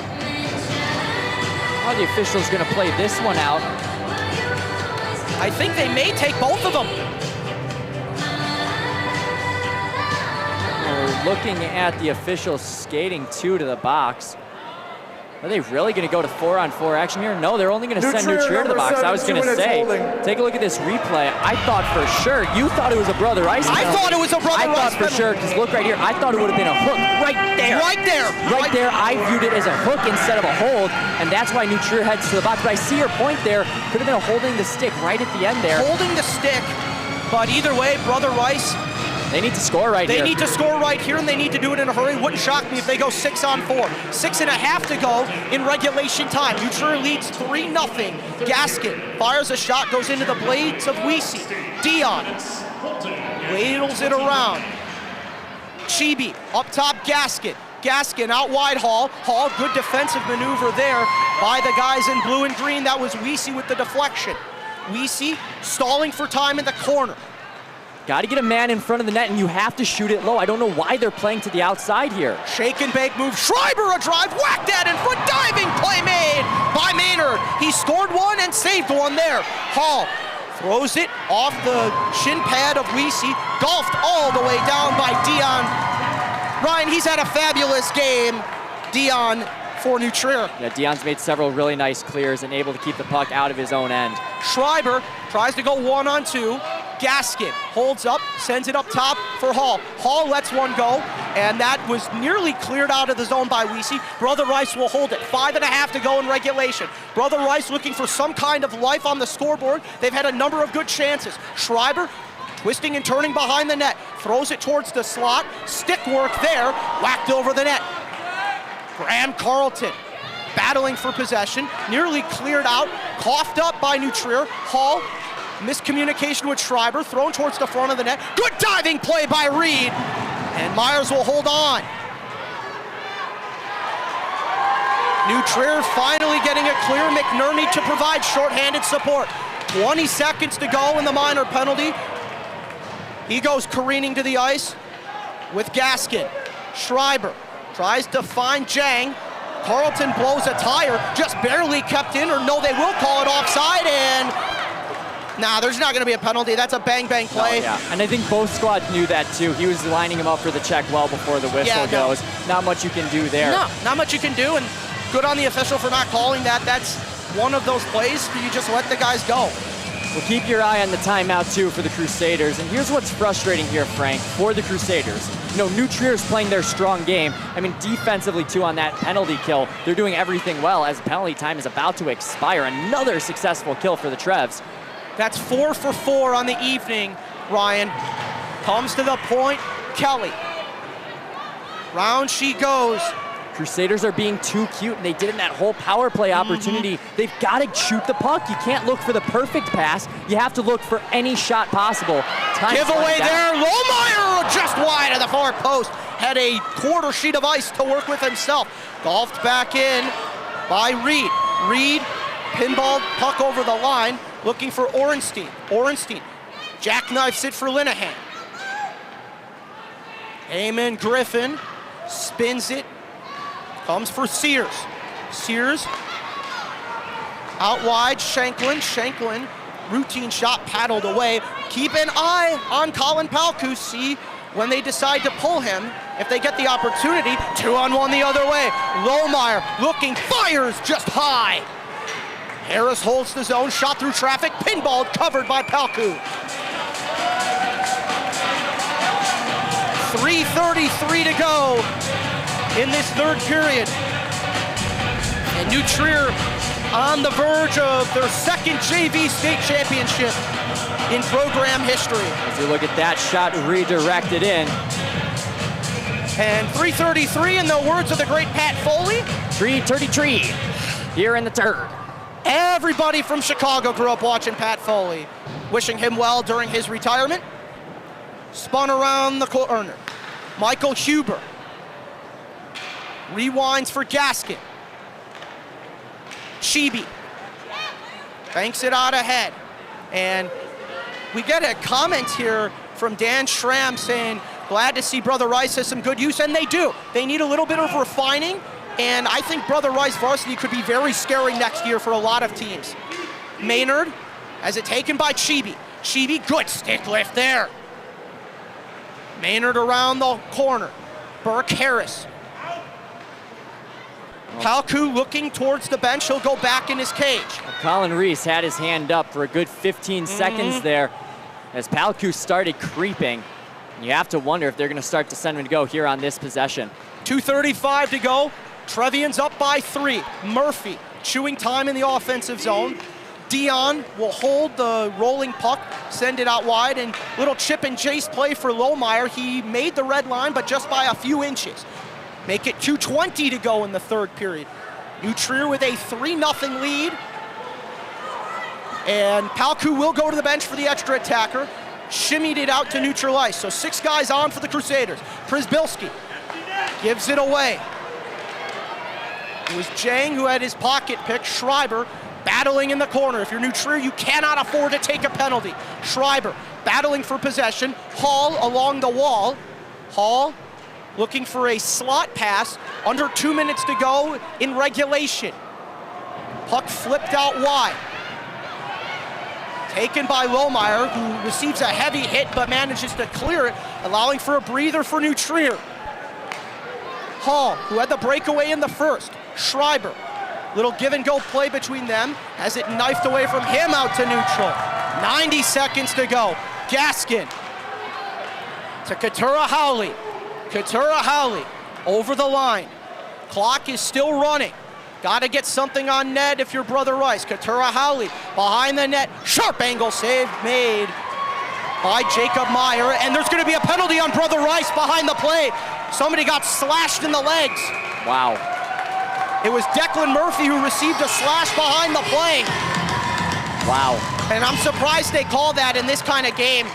A: How the official's gonna play this one out.
B: I think they may take both of them.
A: We're looking at the official skating 2 to the box. Are they really going to go to 4-on-4 action here? No, they're only going to send Nutrier to the box. I was going to say, take a look at this replay. I thought for sure, you thought it was a Brother Rice penalty.
B: I thought it was a Brother Rice
A: I thought for sure, because look right here, I thought it would have been a hook right there.
B: Right there.
A: Right there, I viewed it as a hook instead of a hold, and that's why Nutrier heads to the box. But I see your point there. Could have been a holding the stick right at the end there.
B: Holding the stick, but either way, Brother Rice,
A: they need to score right here.
B: They need to score right here, and they need to do it in a hurry. Wouldn't shock me if they go 6-on-4. 6.5 to go in regulation time. Nutrier leads 3-0. Gaskin fires a shot, goes into the blades of Weesey. Dion ladles it around. Chibi up top, Gaskin. Gaskin out wide, Hall. Hall, good defensive maneuver there by the guys in blue and green. That was Weesey with the deflection. Weesey stalling for time in the corner.
A: Got to get a man in front of the net, and you have to shoot it low. I don't know why they're playing to the outside here.
B: Shake and bake move. Schreiber a drive, whacked that in front. Diving play made by Maynard. He scored one and saved one there. Hall throws it off the shin pad of Weesey. Golfed all the way down by Dion. Ryan, he's had a fabulous game. Dion for Nutrier.
A: Yeah, Dion's made several really nice clears and able to keep the puck out of his own end.
B: Schreiber tries to go 1-on-2. Gaskin holds up, sends it up top for Hall. Hall lets one go, and that was nearly cleared out of the zone by Weesey. Brother Rice will hold it. 5.5 to go in regulation. Brother Rice looking for some kind of life on the scoreboard. They've had a number of good chances. Schreiber twisting and turning behind the net, throws it towards the slot. Stick work there, whacked over the net. Graham Carlton battling for possession, nearly cleared out, coughed up by Nutrier. Hall, miscommunication with Schreiber, thrown towards the front of the net. Good diving play by Reed, and Myers will hold on. Nutrier finally getting a clear. McNerney to provide shorthanded support. 20 seconds to go in the minor penalty. He goes careening to the ice with Gaskin. Schreiber tries to find Jang. Carlton blows a tire, just barely kept in, or no, they will call it offside, and nah, there's not gonna be a penalty. That's a bang-bang play.
A: Oh, yeah, and I think both squads knew that too. He was lining him up for the check well before the whistle goes. Not much you can do there.
B: No, not much you can do, and good on the official for not calling that. That's one of those plays where you just let the guys go.
A: Well, keep your eye on the timeout too for the Crusaders, and here's what's frustrating here, Frank, for the Crusaders. You know, Nutrier's playing their strong game. I mean, defensively too on that penalty kill, they're doing everything well as penalty time is about to expire. Another successful kill for the Trevs.
B: That's 4 for 4 on the evening, Ryan. Comes to the point, Kelly. Round she goes.
A: Crusaders are being too cute, and they did it in that whole power play opportunity. They've got to shoot the puck. You can't look for the perfect pass. You have to look for any shot possible.
B: Giveaway there. Lohmeyer just wide of the far post. Had a quarter sheet of ice to work with himself. Golfed back in by Reed. Reed pinballed puck over the line, looking for Orenstein. Orenstein jackknifes it for Linehan. Eamon Griffin spins it. Comes for Sears. Sears out wide, Shanklin. Shanklin, routine shot paddled away. Keep an eye on Colin Palku. See when they decide to pull him, if they get the opportunity. 2-on-1 the other way. Lohmeyer looking, fires just high. Harris holds the zone, shot through traffic, pinballed, covered by Palku. 3:33 to go in this third period. And Nutrier on the verge of their second JV state championship in program history.
A: As you look at that shot redirected in.
B: And 3:33 in the words of the great Pat Foley.
A: 3:33 here in the third.
B: Everybody from Chicago grew up watching Pat Foley. Wishing him well during his retirement. Spun around the corner. Michael Huber. Rewinds for Gaskin. Chibi banks it out ahead. And we get a comment here from Dan Schramm saying, glad to see Brother Rice has some good use, and they do. They need a little bit of refining And I think Brother Rice varsity could be very scary next year for a lot of teams. Maynard has it taken by Chibi. Chibi, good stick lift there. Maynard around the corner. Burke Harris. Palku looking towards the bench. He'll go back in his cage.
A: Colin Reese had his hand up for a good 15 seconds there as Palku started creeping. You have to wonder if they're going to start to send him to go here on this possession.
B: 2:35 to go. Trevians up by 3. Murphy chewing time in the offensive zone. Dion will hold the rolling puck, send it out wide, and little chip and chase play for Lohmeyer. He made the red line, but just by a few inches. Make it 2:20 to go in the third period. New Trier with a 3-0 lead. And Palku will go to the bench for the extra attacker. Shimmied it out to neutral ice. So 6 guys on for the Crusaders. Przybylski gives it away. It was Jang who had his pocket pick. Schreiber battling in the corner. If you're New Trier, you cannot afford to take a penalty. Schreiber battling for possession. Hall along the wall. Hall looking for a slot pass. Under 2 minutes to go in regulation. Puck flipped out wide. Taken by Lohmeyer, who receives a heavy hit but manages to clear it, allowing for a breather for New Trier. Hall, who had the breakaway in the first. Schreiber, little give and go play between them, has it knifed away from him out to neutral. 90 seconds to go. Gaskin to Katura Howley. Katura Howley over the line. Clock is still running. Got to get something on net if you're Brother Rice. Katura Howley behind the net. Sharp angle save made by Jacob Meyer. And there's going to be a penalty on Brother Rice behind the play. Somebody got slashed in the legs.
A: Wow.
B: It was Declan Murphy who received a slash behind the play.
A: Wow.
B: And I'm surprised they called that in this kind of game.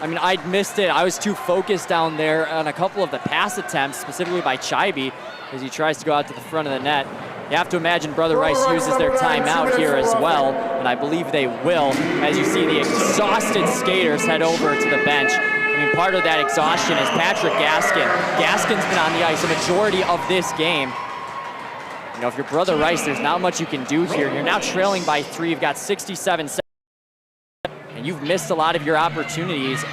A: I mean, I missed it. I was too focused down there on a couple of the pass attempts, specifically by Chibi, as he tries to go out to the front of the net. You have to imagine Brother Rice uses their timeout here as well, and I believe they will, as you see the exhausted skaters head over to the bench. I mean, part of that exhaustion is Patrick Gaskin. Gaskin's been on the ice a majority of this game. You know, if you're Brother Rice, there's not much you can do here. You're now trailing by 3. You've got 67 seconds, and you've missed a lot of your opportunities.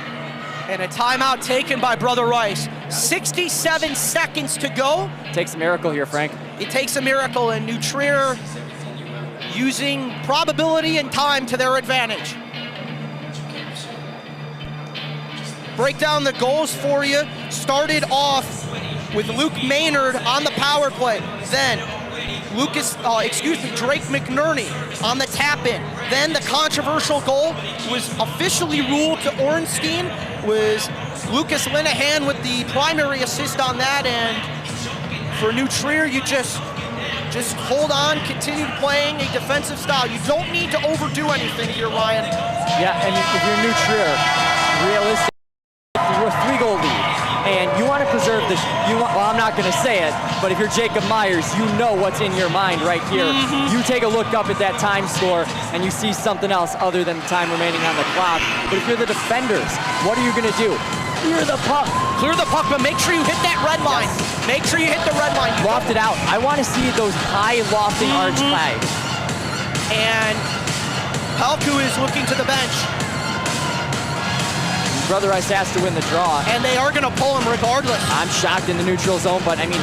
B: And a timeout taken by Brother Rice. 67 seconds to go.
A: Takes a miracle here, Frank.
B: It takes a miracle, and New Trier using probability and time to their advantage. Break down the goals for you. Started off with Luke Maynard on the power play. Then Drake McNerney on the tap-in. Then the controversial goal was officially ruled to Ornstein. Was Lucas Linehan with the primary assist on that. And for New Trier, you just hold on, continue playing a defensive style. You don't need to overdo anything here, Ryan.
A: Yeah, and if you're New Trier, realistically, you're a 3-goal lead. And you want to preserve this, well, I'm not going to say it, but if you're Jacob Myers, you know what's in your mind right here. You take a look up at that time score and you see something else other than the time remaining on the clock. But if you're the defenders, what are you going to do? Clear the puck.
B: Clear the puck, but make sure you hit that red line. Yes. Make sure you hit the red line.
A: Loft it out. I want to see those high lofting arch flags.
B: And Palku is looking to the bench.
A: Brother Rice has to win the draw.
B: And they are going to pull him regardless.
A: I'm shocked in the neutral zone, but I mean,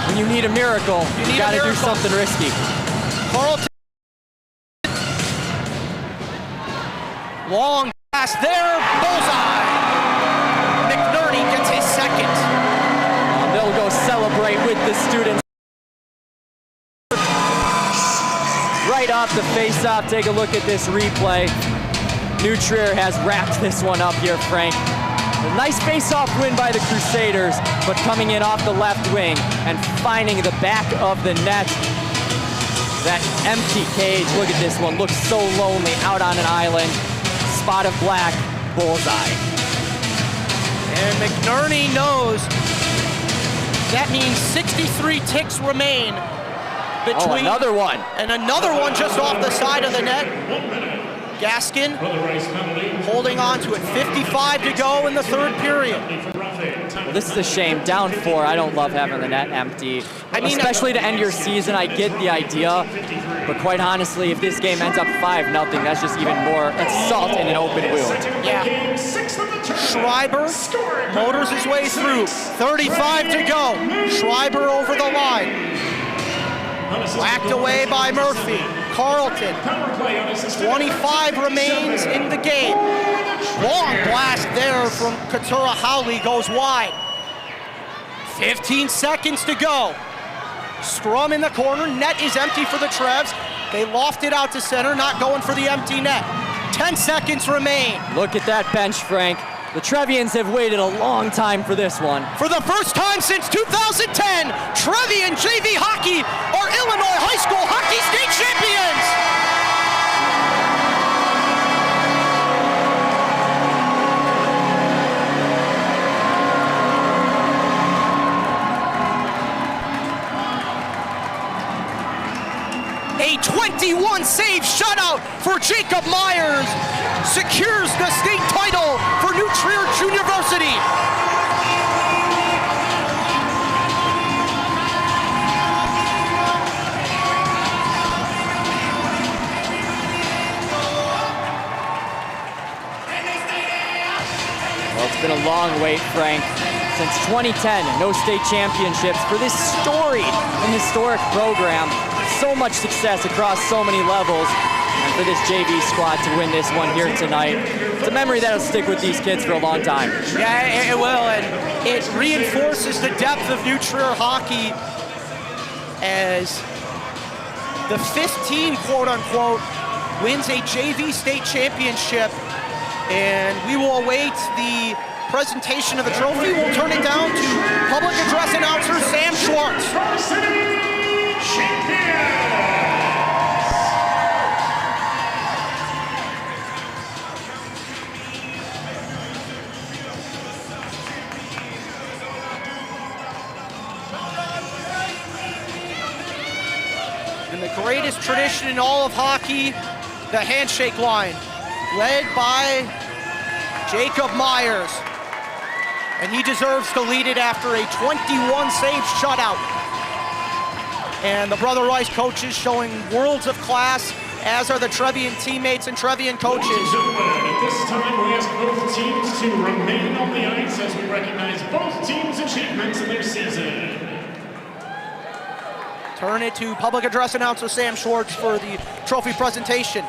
A: when you need a miracle, you got to do something risky.
B: Carlton. Long pass there, bullseye. McNerney gets his second.
A: They'll go celebrate with the students. Right off the face-off, take a look at this replay. New Trier has wrapped this one up here, Frank. A nice face-off win by the Crusaders, but coming in off the left wing and finding the back of the net. That empty cage, look at this one, looks so lonely out on an island. Spot of black, bullseye.
B: And McNerney knows that means 63 ticks remain between.
A: Oh, another one.
B: And another one just off the side of the net. Gaskin holding on to it. 55 to go in the third period.
A: Well, this is a shame. Down 4, I don't love having the net empty.
B: I mean,
A: especially to end your season, I get the idea. But quite honestly, if this game ends up 5-0, that's just even more, that's salt in an open wound.
B: Yeah. Schreiber motors his way through. 35 to go. Schreiber over the line. Whacked away by Murphy. Carlton. 25 remains in the game. Long blast there from Katura Howley, goes wide. 15 seconds to go. Strum in the corner, net is empty for the Trevs. They loft it out to center, not going for the empty net. 10 seconds remain.
A: Look at that bench, Frank. The Trevians have waited a long time for this one.
B: For the first time since 2010, Trevian JV hockey are Illinois high school hockey state champions. A 21 save shutout for Jacob Myers secures the state title for New Trier University.
A: Well, it's been a long wait, Frank. Since 2010, no state championships for this storied and historic program. So much success across so many levels, and for this JV squad to win this one here tonight, it's a memory that'll stick with these kids for a long time.
B: Yeah, it will, and it reinforces the depth of New Trier hockey as the 15, quote unquote, wins a JV state championship, and we will await the presentation of the trophy. We'll turn it down to public address announcer Sam Schwartz. And the greatest tradition in all of hockey, the handshake line, led by Jacob Myers. And he deserves to lead it after a 21 save shutout. And the Brother Rice coaches showing worlds of class, as are the Trevian teammates and Trevian coaches.
C: At this time, we ask both teams to remain on the ice as we recognize both teams' achievements in their season.
B: Turn it to public address announcer Sam Schwartz for the trophy presentation.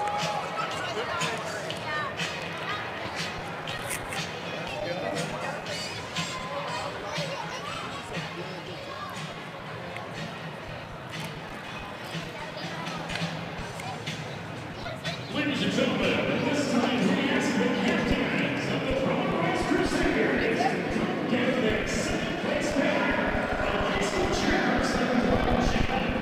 C: Ladies and gentlemen, at this time, we ask the captains of the Providence Crusaders to come get their second place banner of high school chairs and club challenge.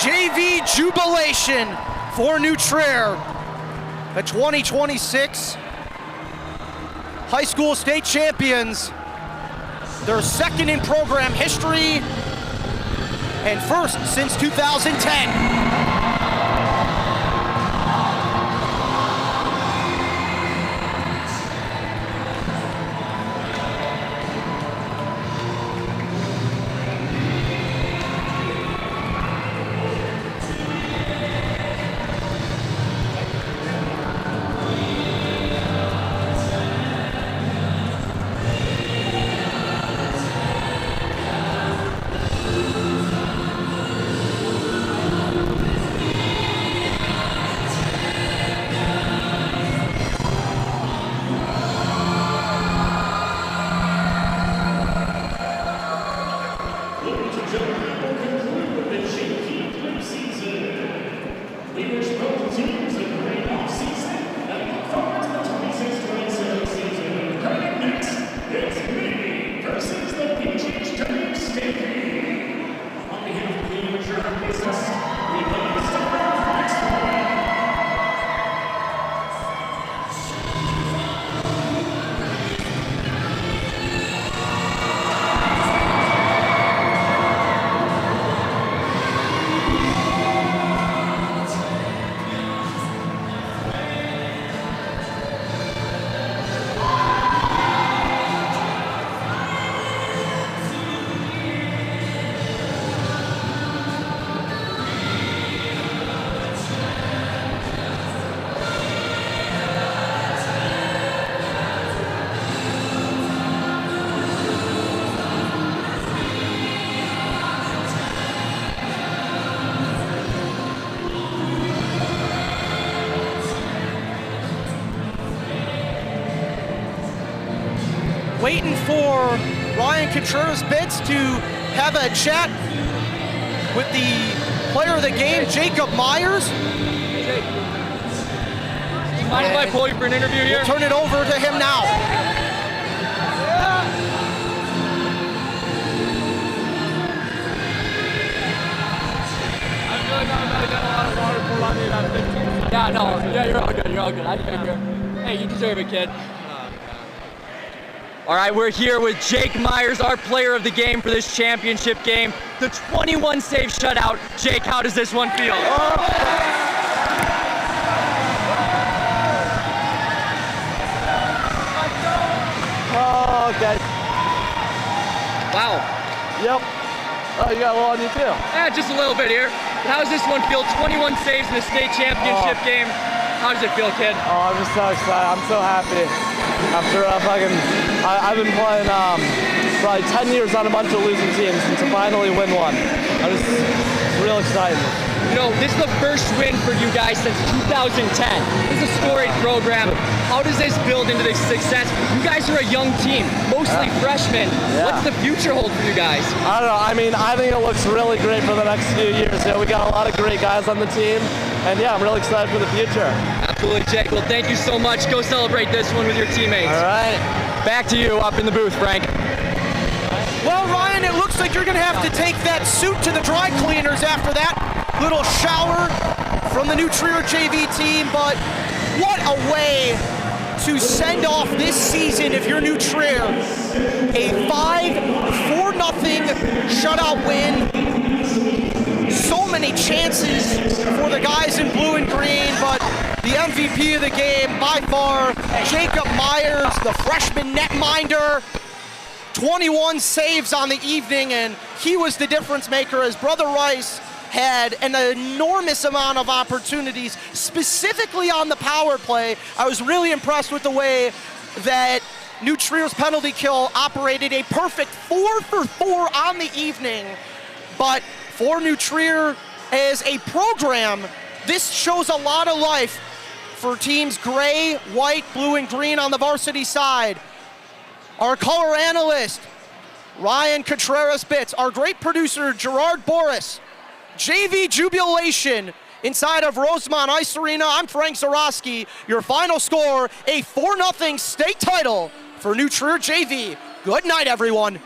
C: JV jubilation for New Trier. The 2026 high school state champions. Their second in program history and first since 2010.
B: Ryan Contreras-Bitts to have a chat with the player of the game, Jacob Myers.
A: Mind if I pull you for an interview here?
B: We'll turn it over to him now.
A: Yeah, no, yeah, you're all good, you're all good. I figure. Hey, you deserve it, kid. All right, we're here with Jake Myers, our player of the game for this championship game. The 21 save shutout. Jake, how does this one feel?
E: Oh, okay.
A: Wow.
E: Yep. Oh, you got a little on you too.
A: Yeah, just a little bit here. But how does this one feel? 21 saves in the state championship game. How does it feel, kid?
E: Oh, I'm just so excited. I'm so happy. After I've been playing probably 10 years on a bunch of losing teams, and to finally win one, I'm just real excited.
A: You know, this is the first win for you guys since 2010. This is a storied program. How does this build into this success? You guys are a young team, mostly freshmen.
E: Yeah.
A: What's the future hold for you guys?
E: I don't know. I mean, I think it looks really great for the next few years. You know, we got a lot of great guys on the team, and yeah, I'm really excited for the future.
A: Absolutely, Jake. Well, thank you so much. Go celebrate this one with your teammates.
E: All right.
A: Back to you up in the booth, Frank.
B: Well, Ryan, it looks like you're going to have to take that suit to the dry cleaners after that little shower from the New Trier JV team, but what a way to send off this season if you're New Trier. A 5-4-0 shutout win. So many chances for the guys in blue and green, but the MVP of the game by far, Jacob Myers, the freshman netminder. 21 saves on the evening, and he was the difference maker as Brother Rice had an enormous amount of opportunities, specifically on the power play. I was really impressed with the way that New Trier's penalty kill operated, a perfect 4 for 4 on the evening. But for New Trier as a program, this shows a lot of life for teams gray, white, blue, and green on the varsity side. Our color analyst, Ryan Contreras-Bitts, our great producer, Gerard Boris, JV Jubilation inside of Rosemont Ice Arena. I'm Frank Zarowski. Your final score, a 4-0 state title for New Trier JV. Good night, everyone.